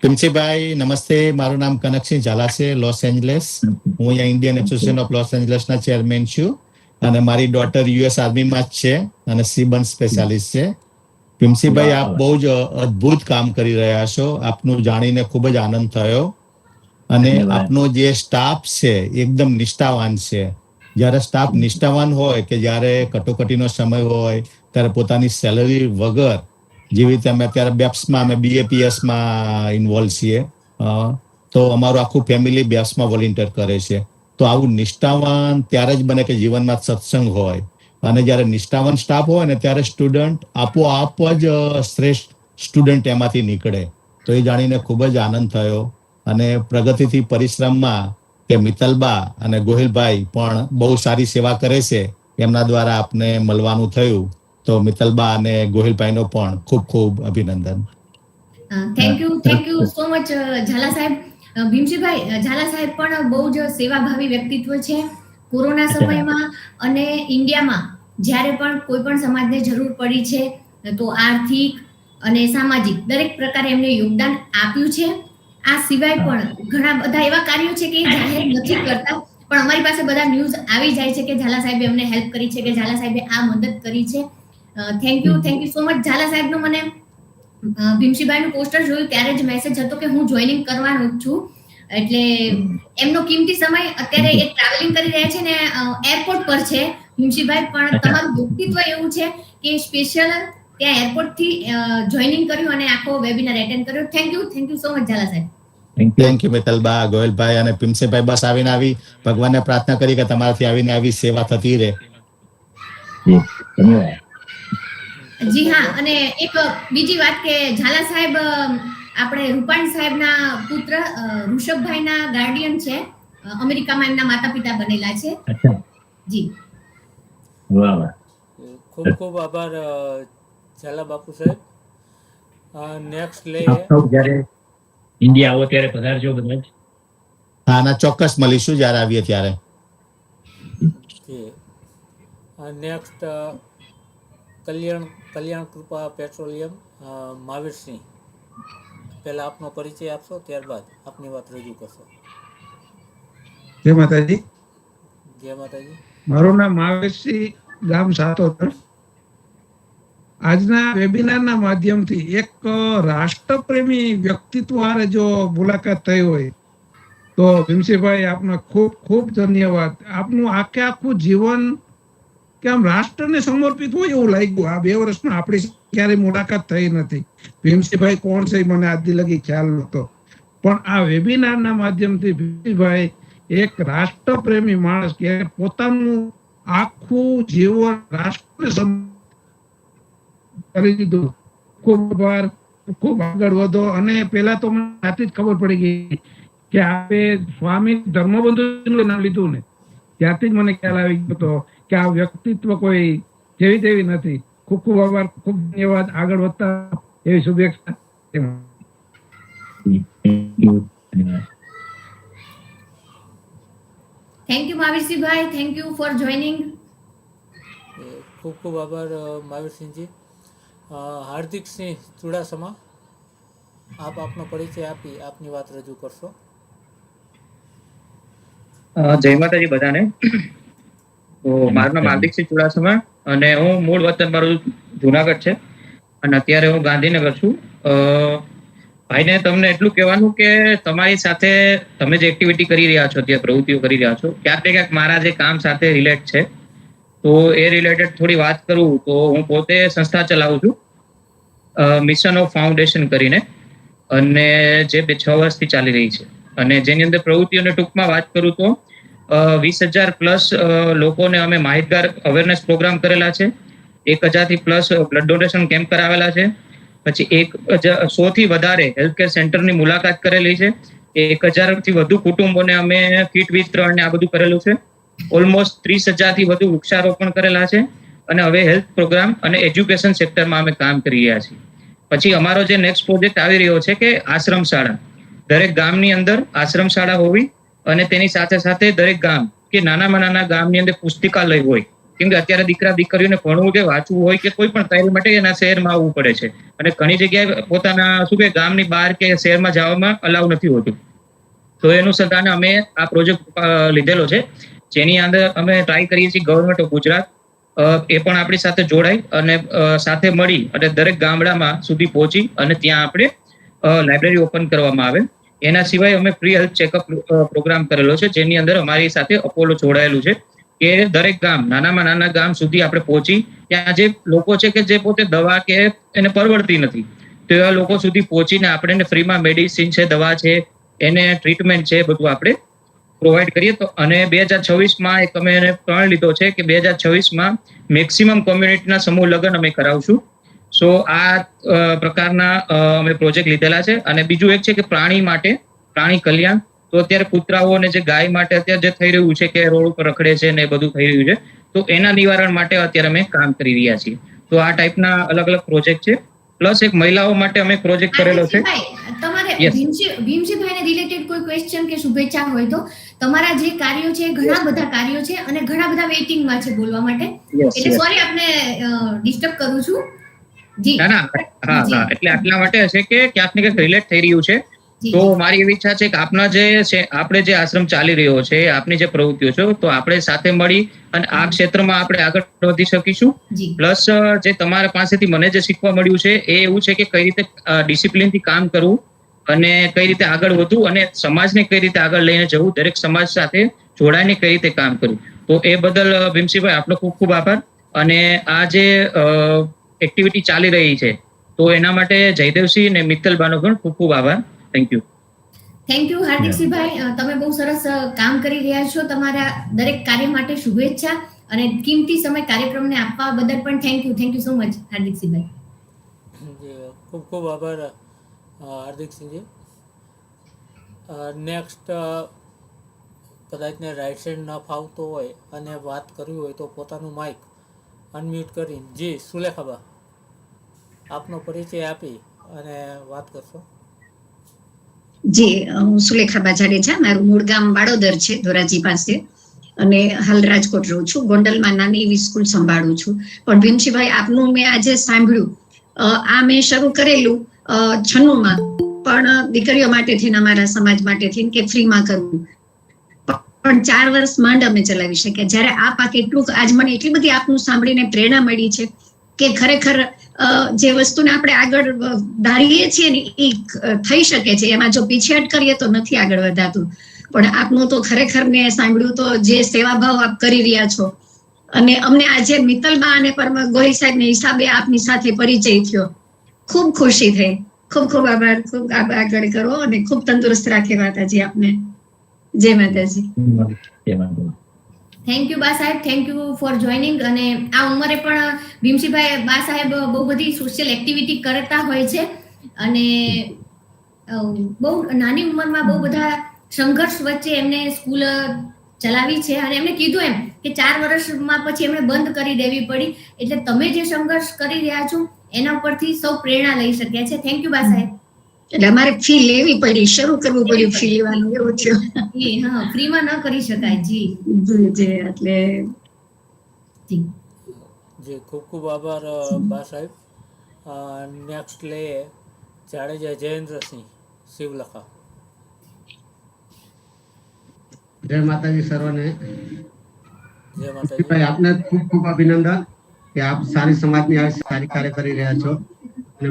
ભીમસિંહભાઈ નમસ્તે. મારું નામ કનકસિંહ ઝાલા છે, લોસ એન્જલસ. હું અહીંયા ઇન્ડિયન એસોસિએશન ઓફ લોસ એન્જલસના ચેરમેન છું અને મારી ડોટર US આર્મીમાં જ છે અને સીબન સ્પેશિયાલિસ્ટ છે. ભીમસિંહભાઈ, આપ બહુ જ અદ્ભુત કામ કરી રહ્યા છો. આપનું જાણીને ખૂબ જ આનંદ થયો અને આપનો જે સ્ટાફ છે એકદમ નિષ્ઠાવાન છે. જ્યારે સ્ટાફ નિષ્ઠાવાન હોય કે જ્યારે કટોકટીનો સમય હોય ત્યારે પોતાની સેલરી વગર, જેવી રીતે અમે અત્યારે બેપ્સમાં અમે BAPSમાં ઇન્વોલ્વ છીએ, તો અમારું આખું ફેમિલી બેપ્સમાં વોલેન્ટિયર કરે છે. તો આવું નિષ્ઠાવાન ત્યારે જ બને કે જીવનમાં સત્સંગ હોય અને જ્યારે નિષ્ઠાવાન સ્ટાફ હોય ને ત્યારે સ્ટુડન્ટ આપોઆપ જ શ્રેષ્ઠ સ્ટુડન્ટ એમાંથી નીકળે. તો એ જાણીને ખૂબ જ આનંદ થયો અને પ્રગતિથી પરિશ્રમમાં કે મિત્તલબા અને ગોહિલભાઈ પણ બહુ સારી સેવા કરે છે, એમના દ્વારા આપને મળવાનું થયું. તો મિત્તલબા અને ગોહિલભાઈનો પણ ખૂબ ખૂબ અભિનંદન. Thank you so much Jhala સાહેબ. ભીમસિંહભાઈ, ઝાલા સાહેબ પણ બહુ જ સેવાભાવી વ્યક્તિત્વ છે. કોરોના સમયમાં અને ઇન્ડિયામાં જ્યારે પણ કોઈ પણ સમાજને જરૂર પડી છે તો આર્થિક અને સામાજિક દરેક પ્રકારે એમને યોગદાન આપ્યું છે. આ સિવાય પણ ઘણા બધા એવા કાર્યો છે કે જાહેર નથી કરતા, પણ અમારી પાસે બધા ન્યૂઝ આવી જાય છે કે ઝાલા સાહેબે અમને હેલ્પ કરી છે, કે ઝાલા સાહેબે આ મદદ કરી છે. Thank you so much. Jhala સાહેબનો મને ભીમસિંહભાઈનું પોસ્ટર જોયું ત્યારે જ મેસેજ હતો કે હું જોઈનિંગ કરવાનું જ છું. એટલે એમનો કિંમતી સમય અત્યારે એ ટ્રાવેલિંગ કરી રહ્યા છે ને એરપોર્ટ પર છે ભીમસિંહભાઈ, પણ તમારું વ્યક્તિત્વ એવું છે કે સ્પેશિયલ ત્યાં એરપોર્ટ થી જોઈનિંગ કર્યું અને આખો વેબિનાર એટેન્ડ કર્યો. Thank you so much Jhala સાહેબ. થેન્ક યુ મિત્તલબા, ગોયલભાઈ અને ભીમસિંહભાઈ. બસ આવીને આવી ભગવાનને પ્રાર્થના કરી કે તમારાથી આવીને આવી સેવા થતી રહે. જી હા, અને એક બીજી વાત કે ઝાલા સાહેબ આપણે રૂપાણી સાહેબના પુત્ર ઋષભભાઈના ગાર્ડિયન છે. અમેરિકામાં એમના માતા પિતા બનેલા છે. જી ખૂબ ખૂબ આભાર ઝાલા બાપુ સાહેબ. નેક્સ્ટ લઈએ. જ્યારે ઇન્ડિયા આવો ત્યારે પધારજો બધા જ. હા, ના ચોક્કસ મળીશું જ્યારે આવીએ ત્યારે. નેક્સ્ટ કલ્યાણ કૃપા પેટ્રોલિયમ, મહાવીરસિંહ. પહેલા આપનો પરિચય આપશો, ત્યારબાદ આપની વાત રજૂ કરશો. જય માતાજી. જય માતાજી. મારું નામ મહાવીરસિંહ, ગામ સાતોદર. આજના વેબિનારના માધ્યમથી એક રાષ્ટ્રપ્રેમી વ્યક્તિત્વ હારે જો મુલાકાત થઈ હોય તો ભીમસિંહભાઈ આપનો ખૂબ ખૂબ ધન્યવાદ. આપનું આખું જીવન કે આમ રાષ્ટ્રને સમર્પિત હોય એવું લાગ્યું. આ 2 વર્ષમાં આપણી ક્યારેય મુલાકાત થઈ નથી. ભીમસિંહભાઈ કોણ છે મને આજ લગી ખ્યાલ નહોતો, પણ આ વેબિનારના માધ્યમથી ભીમસિંહભાઈ એક રાષ્ટ્રપ્રેમી માણસ કે પોતાનું આખું જીવન રાષ્ટ્ર કરી દીધું. ખૂબ આભાર, ખૂબ આગળ વધો. અને પેલા તો મને આથી જ ખબર પડી ગઈ કે આપે સ્વામી ધર્મબંધુનું નામ લીધું ને, ત્યાંથી જ મને ખ્યાલ આવી ગયો હતો કે આ વ્યક્તિત્વ કોઈ જેવી તેવી નથી. ખૂબ ખૂબ આભાર, ખૂબ ધન્યવાદ. આગળ વધતા એવી શુભેચ્છા. થેન્ક યુ મહાવીરસિંહભાઈ, થેન્ક યુ ફોર જોઈનિંગ. ખૂબ ખૂબ આભાર મહાવીરસિંહજી. હાર્દિકસિંહ ચુડાસમા, આપ આપનો પરિચય આપી આપની વાત રજૂ કરશો. જય માતાજી બધાને. તો મારું નામ હાર્દિકસિંહ ચુડાસમા અને હું મૂળ વતન મારું જુનાગઢ છે અને અત્યારે હું ગાંધીનગર છું. ભાઈને તમને એટલું કહેવાનું કે તમારી સાથે તમે જે એક્ટિવિટી કરી રહ્યા છો, જે પ્રવૃત્તિઓ કરી રહ્યા છો, ક્યાંક ને ક્યાંક મારા જે કામ સાથે રિલેટ છે. તો એ રિલેટેડ થોડી વાત કરું તો હું પોતે સંસ્થા ચલાવું છું, મિશન ઓફ ફાઉન્ડેશન કરીને, અને જે 6 વર્ષથી ચાલી રહી છે. અને જેની અંદર પ્રવૃત્તિઓને ટૂંકમાં વાત કરું તો 20,000 પ્લસ લોકોને અમે માહિતગાર અવેરનેસ પ્રોગ્રામ કરેલા છે. 1,000 થી પ્લસ બ્લડ ડોનેશન કેમ્પ કરાવેલા છે. પછી 100 થી વધારે હેલ્થકેર સેન્ટરની મુલાકાત કરેલી છે. 1,000 થી વધુ કુટુંબોને અમે કીટ વિતરણ ને આ બધું કરેલું છે. ઓલમોસ્ટ 30,000 થી વધુ વૃક્ષારોપણ કરેલા છે. અને હવે હેલ્થ પ્રોગ્રામ અને એજ્યુકેશન સેક્ટરમાં અમે કામ કરી રહ્યા છીએ. પછી અમારો જે નેક્સ્ટ પ્રોજેક્ટ આવી રહ્યો છે કે આશ્રમ શાળા. દરેક ગામની અંદર આશ્રમ શાળા હોવી અને તેની સાથે સાથે દરેક ગામ કે નાનામાં નાના ગામની અંદર પુસ્તકાલય હોય. કેમ કે અત્યારે દીકરા દીકરીઓને ભણવું કે વાંચવું હોય કે કોઈ પણ કાર્ય માટે એના શહેરમાં આવવું પડે છે. અને ઘણી જગ્યાએ પોતાના શું કે ગામની બહાર કે શહેરમાં જવામાં અલાઉ નથી હોતું. તો એનું સદાને અમે આ પ્રોજેક્ટ લીધેલો છે, જેની અંદર અમે ટ્રાય કરીએ છીએ ગવર્મેન્ટ ઓફ ગુજરાત એ પણ આપણી સાથે જોડાય અને સાથે મળી અને દરેક ગામડામાં સુધી પહોંચી અને ત્યાં આપણે લાઇબ્રેરી ઓપન કરવામાં આવે. એના સિવાય અમે ફ્રી હેલ્થ ચેકઅપ પ્રોગ્રામ કરેલો છે, જેની અંદર અમારી સાથે અપોલો જોડાયેલું છે કે દરેક ગામ નાનામાં નાના ગામ સુધી આપણે પહોંચી ત્યાં જે લોકો છે કે જે પોતે દવા કે એને પરવડતી નથી, તો એવા લોકો સુધી પહોંચીને આપણે ફ્રીમાં મેડિસિન છે, દવા છે, એને ટ્રીટમેન્ટ છે, બધું આપણે પ્રોવાઈડ કરીએ. તો અને 2026માં એક અમે એને પ્રણ લીધો છે કે 2026માં મેક્સિમમ કોમ્યુનિટીના સમૂહ લગ્ન અમે કરાવશું. સો આ પ્રકારના અમે પ્રોજેક્ટ લીધેલા છે. અને બીજું એક છે કે પ્રાણી માટે પ્રાણી કલ્યાણ. તો અત્યારે કૂતરાઓ અને જે ગાય માટે અત્યારે જે થઈ રહ્યું છે કે રોડ ઉપર રખડે છે ને બધું થઈ રહ્યું છે, તો એના નિવારણ માટે અત્યારે અમે કામ કરી રહ્યા છીએ. તો આ ટાઈપના અલગ અલગ પ્રોજેક્ટ છે. પ્લસ એક મહિલાઓ માટે અમે પ્રોજેક્ટ કરેલો છે. તમારે ભીમસિંહભાઈને રિલેટેડ કોઈ ક્વેશ્ચન કે શુભેચ્છા હોય તો તમારા જે કાર્યો છે ઘણા બધા કાર્યો છે અને ઘણા બધા વેઇટિંગમાં છે બોલવા માટે, એટલે સોરી આપને ડિસ્ટર્બ કરું છું. ના હા, એટલે આટલા માટે છે કે ક્યાંક ને ક્યાંક રિલેટ થઈ રહ્યું છે. તો મારી એવી ઈચ્છા છે કે આપના જે આપણે જે આશ્રમ ચાલી રહ્યો છે, આપની જે પ્રવૃત્તિઓ છે, તો આપણે સાથે મળી અને આ ક્ષેત્રમાં આપણે આગળ વધી શકીશું. પ્લસ જે તમારા પાસેથી મને જે શીખવા મળ્યું છે એ એવું છે કે કઈ રીતે ડિસિપ્લિનથી કામ કરવું અને કઈ રીતે આગળ વધવું અને સમાજને કઈ રીતે આગળ લઈને જવું, દરેક સમાજ સાથે જોડાઈને કઈ રીતે કામ કરવું. તો એ બદલ ભીમસિંહભાઈ આપનો ખૂબ ખૂબ આભાર. અને આ જે એક્ટિવિટી ચાલી રહી છે તો એના માટે જયદેવસિંહ અને મિત્તલબાનો પણ ખૂબ ખૂબ આભાર. Thank you. થેન્ક યુ હાર્દિકસિંહભાઈ, તમે બહુ સરસ કામ કરી રહ્યા છો. તમારા દરેક કાર્ય માટે શુભેચ્છા અને કિંમતી સમય કાર્યક્રમને આપવા બદલ પણ થેન્ક યુ સો મચ હાર્દિકસિંહભાઈ. ખૂબ ખૂબ આભાર હાર્દિકસિંહજી. નેક્સ્ટ કદાચને રાઈટ સાઈડ ન ફાવતો હોય અને વાત કરવી હોય તો પોતાનું માઇક અનમ્યુટ કરીને જી સુલેખાબા આપનો પરિચય આપી અને વાત કરશો. જી, હું સુલેખાબા જાડેજા, મારું મૂળ ગામ વાડોદર છે, ધોરાજી પાસે, અને હાલ રાજકોટ રહું છું. ગોંડલમાં નાની એવી સ્કૂલ સંભાળું છું. પણ ભીમસિંહભાઈ આપનું મેં આજે સાંભળ્યું, આ મેં શરૂ કરેલું 96માં, પણ દીકરીઓ માટે થઈને, અમારા સમાજ માટે થઈને કે ફ્રીમાં કરવું, પણ 4 વર્ષ માંડ અમે ચલાવી શક્યા. જ્યારે આપ આ કેટલું, આજ મને એટલી બધી આપનું સાંભળીને પ્રેરણા મળી છે કે ખરેખર જે વસ્તુને આપણે આગળ ધારીએ છીએ ને એ થઈ શકે છે, એમાં જો પીછેહટ કરીએ તો નથી આગળ વધાતું. પણ આપનું તો ખરેખર મેં સાંભળ્યું તો જે સેવાભાવ આપ કરી રહ્યા છો અને અમને આજે મિત્તલબા અને ગોહિલ સાહેબના હિસાબે આપની સાથે પરિચય થયો, ખૂબ ખુશી થઈ. ખૂબ ખૂબ આભાર. ખૂબ આગળ કરો અને ખૂબ તંદુરસ્ત રાખે માતાજી આપને. જય માતાજી. થેન્ક યુ બા સાહેબ, થેન્ક યુ ફોર જોઈનિંગ. અને આ ઉંમરે પણ ભીમસિંહભાઈ બા સાહેબ બહુ બધી સોશિયલ એક્ટિવિટી કરતા હોય છે અને બહુ નાની ઉંમરમાં બહુ બધા સંઘર્ષ વચ્ચે એમને સ્કૂલ ચલાવી છે અને એમને કીધું એમ કે 4 વર્ષમાં પછી એમને બંધ કરી દેવી પડી. એટલે તમે જે સંઘર્ષ કરી રહ્યા છો એના પરથી સૌ પ્રેરણા લઈ શક્યા છે. થેન્ક યુ બા સાહેબ. એટલે અમારે ફી લેવી પડી, શરૂ કરવું પડ્યું ફી લેવાનું, એવું થયું. હા, ફ્રીમાં ન કરી શકાય. જી જી એટલે જી ખૂબ ખૂબ આભાર બા સાહેબ. નેક્સ્ટ લે જાડેજા જયેન્દ્રસિંહ શિવલખા. જય માતાજી સર્વને. જય માતાજી. ભાઈ આપને ખૂબ ખૂબ અભિનંદન કે આપ સારી સમાજની આ સારી કાર્ય કરી રહ્યા છો અને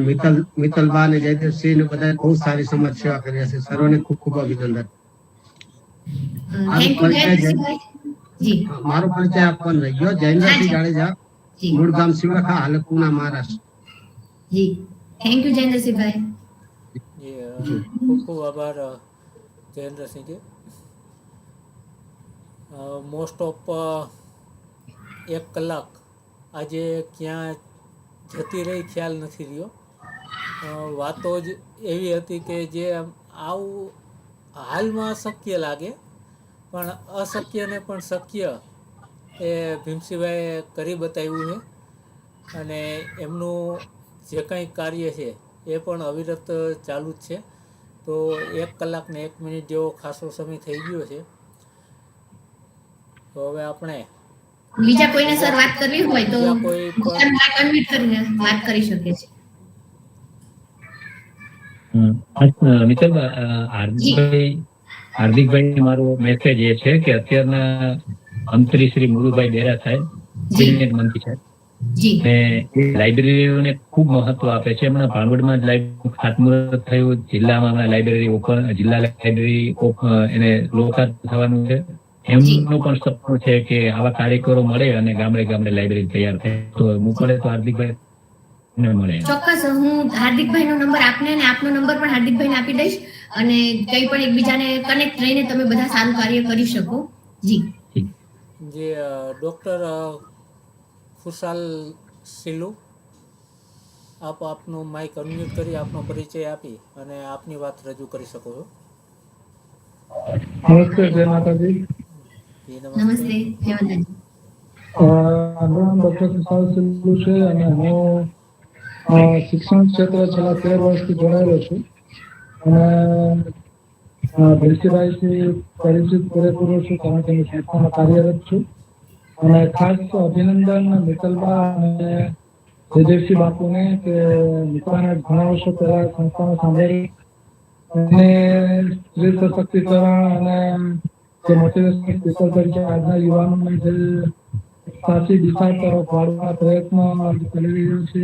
મિત્તલબા અને જયદેવસિંહ ને બધા બહુ સારી સમાજ સેવા કરી રહ્યા છે. સર્વને ખૂબ ખૂબ અભિનંદન. મારો પરિચય આપવાનો રહી ગયો. જયેન્દ્રસિંહ જાડેજા, મૂળ ગામ શિવલખા, હાલ પૂના, મહારાષ્ટ્ર. જી થેન્ક યુ જયેન્દ્રસિંહભાઈ. ખૂબ ખૂબ આભાર જયેન્દ્રસિંહજી. મોસ્ટ ઓફ 1 કલાક આજે ક્યાં જતી રહી ખ્યાલ નથી રહ્યો. વાતો જ એવી હતી કે જે આવું હાલમાં અશક્ય લાગે પણ અશક્યને પણ શક્ય એ ભીમસિંહભાઈએ કરી બતાવ્યું છે અને એમનું જે કંઈ કાર્ય છે એ પણ અવિરત ચાલુ જ છે. તો 1 કલાક ને 1 મિનિટ જેવો ખાસો સમય થઈ ગયો છે. તો હવે આપણે બીજા કોઈને સર વાત કરવી હોય તો અનમ્યુટ કરીને વાત કરી શકે છે. મિત્તલબા, હાર્દિકભાઈ મારો મેસેજ એ છે કે અત્યારના મંત્રી શ્રી મુરુભાઈ બેરા સાહેબ મંત્રી છે ને એ લાઇબ્રેરીઓને ખૂબ મહત્વ આપે છે. હમણાં ભાણવડમાં જ લાઇબ્રેરી ખાતમુહૂર્ત થયું, જિલ્લામાં લાઇબ્રેરી ઓપન, જિલ્લા લાઇબ્રેરી એને લોકાર્પણ થવાનું છે. એમનું પણ સપનું છે કે આવા કાર્યકરો મળે અને ગામડે ગામડે લાઇબ્રેરી તૈયાર થાય. તો મોકલે તો હાર્દિકભાઈ મળે. ચોક્કસ હું હાર્દિકભાઈ નો નંબર આપને અને આપનો નંબર પણ હાર્દિકભાઈને આપી દઈશ અને કંઈ પણ એકબીજાને કનેક્ટ રહીને તમે બધા સારું કાર્ય કરી શકો. જી જે ડૉક્ટર ખુશાલ સિલુ, આપ આપનું માઇક અનમ્યુટ કરી આપનો પરિચય આપી અને આપની વાત રજૂ કરી શકો છો. નમસ્તે, જય માતાજી. નમસ્તે, જય માતાજી. મારું નામ ડોક્ટર ખુશાલ સિલ્લુ છે અને હું શિક્ષણ ક્ષેત્રે છેલ્લા 13 વર્ષથી જોડાયેલો છું અને ભીમસિંહભાઈથી પરિચિત પૂરેપૂરો છું કારણ કે હું સંસ્થામાં કાર્યરત છું. અને ખાસ અભિનંદન મિત્તલબા અને જયદેવસિંહ બાપુને કે મિત્તલબાને ઘણા વર્ષો પહેલા સંસ્થામાં સાંભળેલી અને સ્ત્રી સશક્તિકરણ અને જે મોટિવેશનલ સ્પીકર તરીકે આજના યુવાનોને જે સાચી દિશા તરફ વાળવા પ્રયત્ન કરી રહ્યો છે.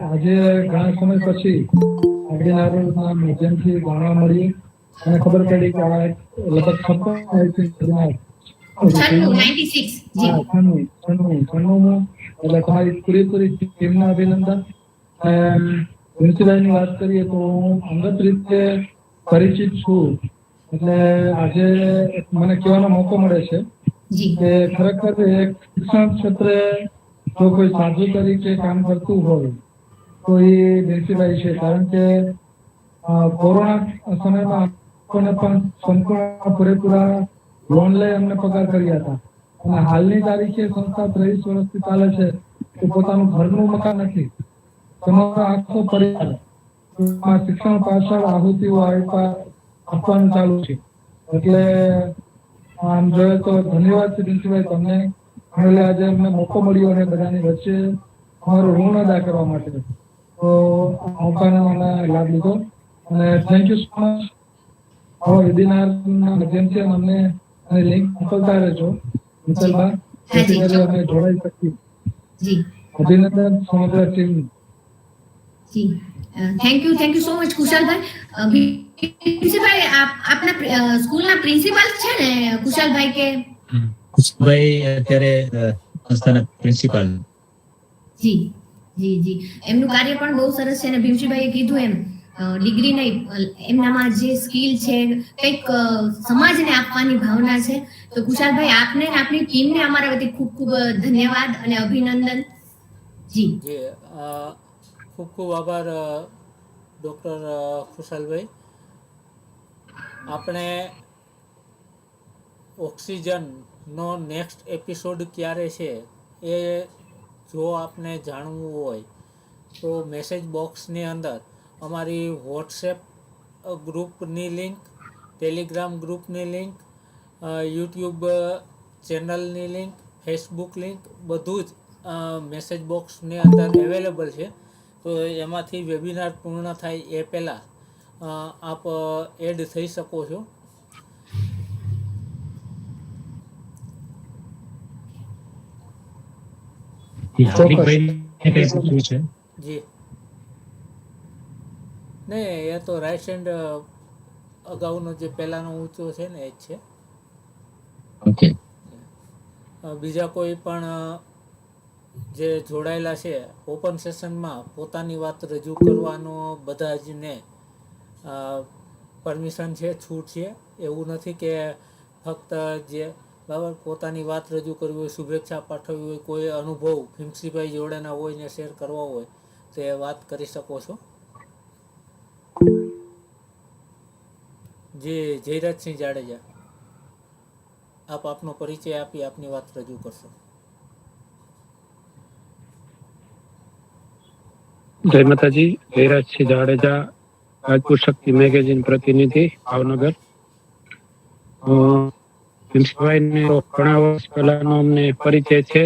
આજે ઘણા સમય પછી વેબિનારના માધ્યમથી જાણવા મળ્યું અને ખબર પડી કે આ લગભગ 96 એટલે તમારી પૂરેપૂરી ટીમને અભિનંદન. ભીમસિંહભાઈની વાત કરીએ તો હું અંગત રીતે પરિચિત છું એટલે આજે મને કહેવાનો મોકો મળે છે કે ખરેખર એક શિક્ષણ ક્ષેત્રે જો કોઈ સાધુ તરીકે કામ કરતું હોય તો એ ભીમસિંહભાઈ છે. કારણ કે કોરોના સમયમાં લોકોને પણ સંપૂર્ણ પૂરેપૂરા લોન લઈ અમને પગાર કર્યા હતા અને હાલની તારીખે સંસ્થા 23 વર્ષથી ચાલે છે તો પોતાનું ઘરનું મકાન નથી, સમગ્ર આખો પરિવાર શિક્ષણ પાછળ આહુતિઓ આપવાનું ચાલુ છે. એટલે આમ જોઈએ તો ધન્યવાદ છે ભીમસિંહભાઈ તમને. આજે અમને મોકો મળ્યો અને બધાની વચ્ચે અમારું ઋણ અદા કરવા માટે તો મોકાનો અમે લાભ લીધો અને થેન્ક યુ સો મચ. આવા વેબિનારના માધ્યમથી અમને લિંક મોકલતા રહેજો મિત્તલબા, જેથી કરી અમે જોડાઈ શકીએ. અભિનંદન સમગ્ર team. Thank you so much કુશાલભાઈ. ભીમસિંહભાઈ, આપના સ્કૂલના પ્રિન્સિપાલ છે ને કુશાલભાઈ કે? કુશાલભાઈ અત્યારે સંસ્થાના પ્રિન્સિપાલ. જી જી જી, એમનું કાર્ય પણ બહુ સરસ છે અને ભીમસિંહભાઈએ કીધું એમ ડિગ્રી નહીં, એમનામાં જે સ્કિલ છે કંઈક સમાજને આપવાની ભાવના છે. તો કુશાલભાઈ, આપને અને આપની ટીમને અમારા વતી ખૂબ ખૂબ ધન્યવાદ અને અભિનંદન. જી ખૂબ ખૂબ આભાર ડૉક્ટર ખુશાલભાઈ. આપણે ઓક્સિજનનો નેક્સ્ટ એપિસોડ ક્યારે છે એ જો આપને જાણવું હોય તો મેસેજ બોક્સની અંદર અમારી વોટ્સએપ ગ્રુપની લિંક, ટેલિગ્રામ ગ્રુપની લિંક, યુટ્યુબ ચેનલની લિંક, ફેસબુક લિંક બધું જ મેસેજ બોક્સની અંદર અવેલેબલ છે. તો એમાંથી વેબિનાર પૂર્ણ થાય એ પહેલાં આપ એડ થઈ શકો છો. જી નહીં, એ તો રાઈટ હેન્ડ અગાઉનો જે પહેલાનો ઊંચો છે ને એ જ છે. ઓકે. બીજા કોઈ પણ જે જોડાયેલા છે ઓપન સેશનમાં પોતાની વાત રજૂ કરવાનો બધા જ ને પરમિશન છે, છૂટ છે. એવું નથી કે ફક્ત જે બરાબર પોતાની વાત રજૂ કરવી હોય, શુભેચ્છા પાઠવવી હોય, કોઈ અનુભવ ભીમસિંહભાઈ જોડેના હોય ને શેર કરવા હોય તો એ વાત કરી શકો છો. જી જયરાજસિંહ જાડેજા, આપ આપનો પરિચય આપી આપની વાત રજૂ કરશો. જય માતાજી. જયરાજસિંહ જાડેજા, રાજપૂત શક્તિ મેગેઝિન પ્રતિનિધિ, ભાવનગર. ભીમસિંહભાઈને ઘણા વર્ષ પહેલાનો અમને પરિચય છે.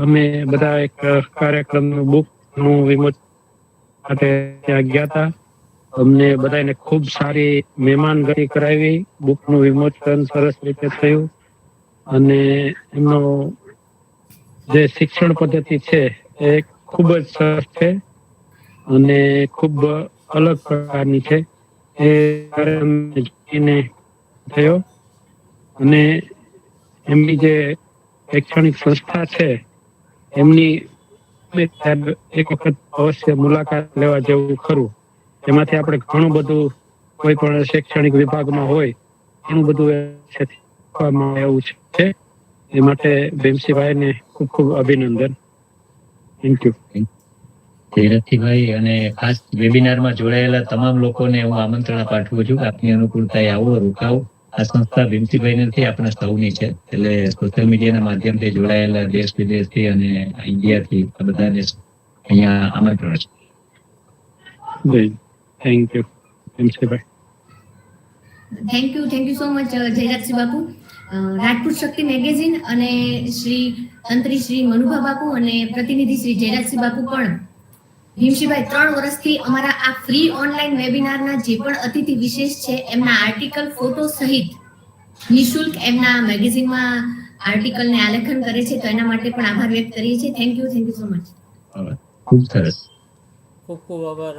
અમે બધા એક કાર્યક્રમનું બુકનું વિમોચન માટે ત્યાં ગયા હતા. અમને બધાને ખૂબ સારી મહેમાનગતિ કરાવી. બુકનું વિમોચન સરસ રીતે થયું અને એમનો જે શિક્ષણ પદ્ધતિ છે એ ખૂબ જ સરસ છે અને ખૂબ અલગ પ્રકારની છે. એ જોઈને થયો અને એમની જે શૈક્ષણિક સંસ્થા છે એમની એક વખત અવશ્ય મુલાકાત લેવા જેવું ખરું. એમાંથી આપણે ઘણું બધું કોઈ પણ શૈક્ષણિક વિભાગમાં હોય ઘણું બધું શીખવામાં એવું છે. એ માટે ભીમસિંહભાઈને ખૂબ ખૂબ અભિનંદન. Thank you. જયરાજસિંહભાઈ, અને ખાસ વેબિનારમાં જોડાયેલા તમામ લોકોને હું આમંત્રણ પાઠવું છું. આપની અનુકૂળતાએ આવો, રોકાવો. આ સંસ્થા ભીમસિંહભાઈ નથી, આપણા સૌની છે. એટલે સોશિયલ મીડિયાના માધ્યમથી જોડાયેલા દેશ વિદેશથી અને ઇન્ડિયાથી આ બધાને અહીંયા આમંત્રણ છે. થેન્ક યુ ભીમસિંહભાઈ. Thank you so much Jayrajsinh Bapu. Rajput Shakti magazine અને શ્રી તંત્રી શ્રી મનુભા બાપુ અને પ્રતિનિધિ શ્રી જયરાજસિંહ બાપુ પણ ભીમસિંહભાઈ 3 વર્ષથી અમારા આ ફ્રી ઓનલાઈન વેબિનારના જે પણ અતિથિ વિશેષ છે એમના આર્ટિકલ ફોટો સહિત નિઃશુલ્ક એમના મેગેઝિનમાં આર્ટિકલને આલેખન કરે છે. તો એના માટે પણ આભાર વ્યક્ત કરીએ છીએ. Thank you so much. ખૂબ સરસ. ખૂબ ખૂબ આભાર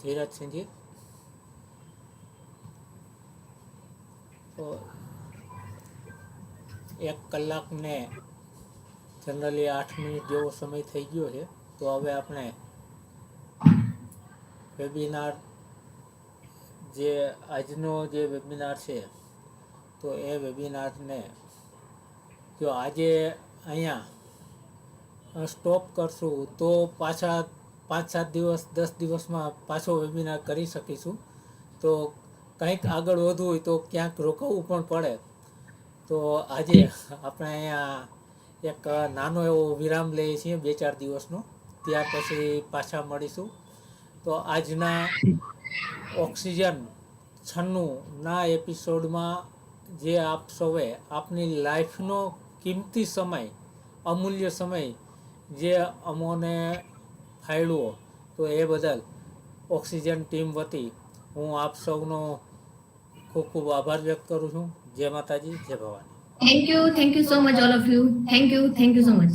જયરાજસિંહજી. તો 1 કલાકને જનરલી 8 મિનિટ જેવો સમય થઈ ગયો છે. તો હવે આપણે વેબિનાર જે આજનો જે વેબિનાર છે તો એ વેબિનારને જો આજે અહીંયા સ્ટોપ કરશું તો પાછા 5-7 દિવસ 10 દિવસમાં પાછો વેબિનાર કરી શકીશું. તો કંઈક આગળ વધવું હોય તો ક્યાંક રોકાવું પણ પડે. તો આજે આપણે અહીંયા એક નાનો એવો વિરામ લઈએ છીએ 2-4 દિવસનો. ત્યાર પછી પાછા મળીશું. તો આજના ઓક્સિજન 96ના એપિસોડમાં જે આપ સૌએ આપની લાઈફનો કિંમતી સમય, અમૂલ્ય સમય જે અમોને ફાળવ્યો તો એ બદલ ઓક્સિજન ટીમ વતી હું આપ સૌનો ખૂબ ખૂબ આભાર વ્યક્ત કરું છું. જય માતાજી, જય Bhavani. Thank you so much all of you. Thank you so much.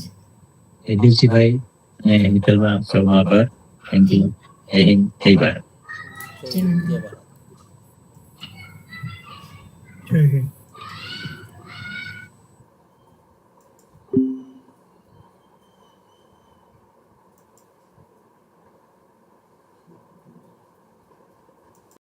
ભીમસિંહભાઈ અને મિત્તલબા, આપ સૌનો આભાર. Thank you. જય હિન્દ, જય ભારત. જય ભારત. જય હિન્દ.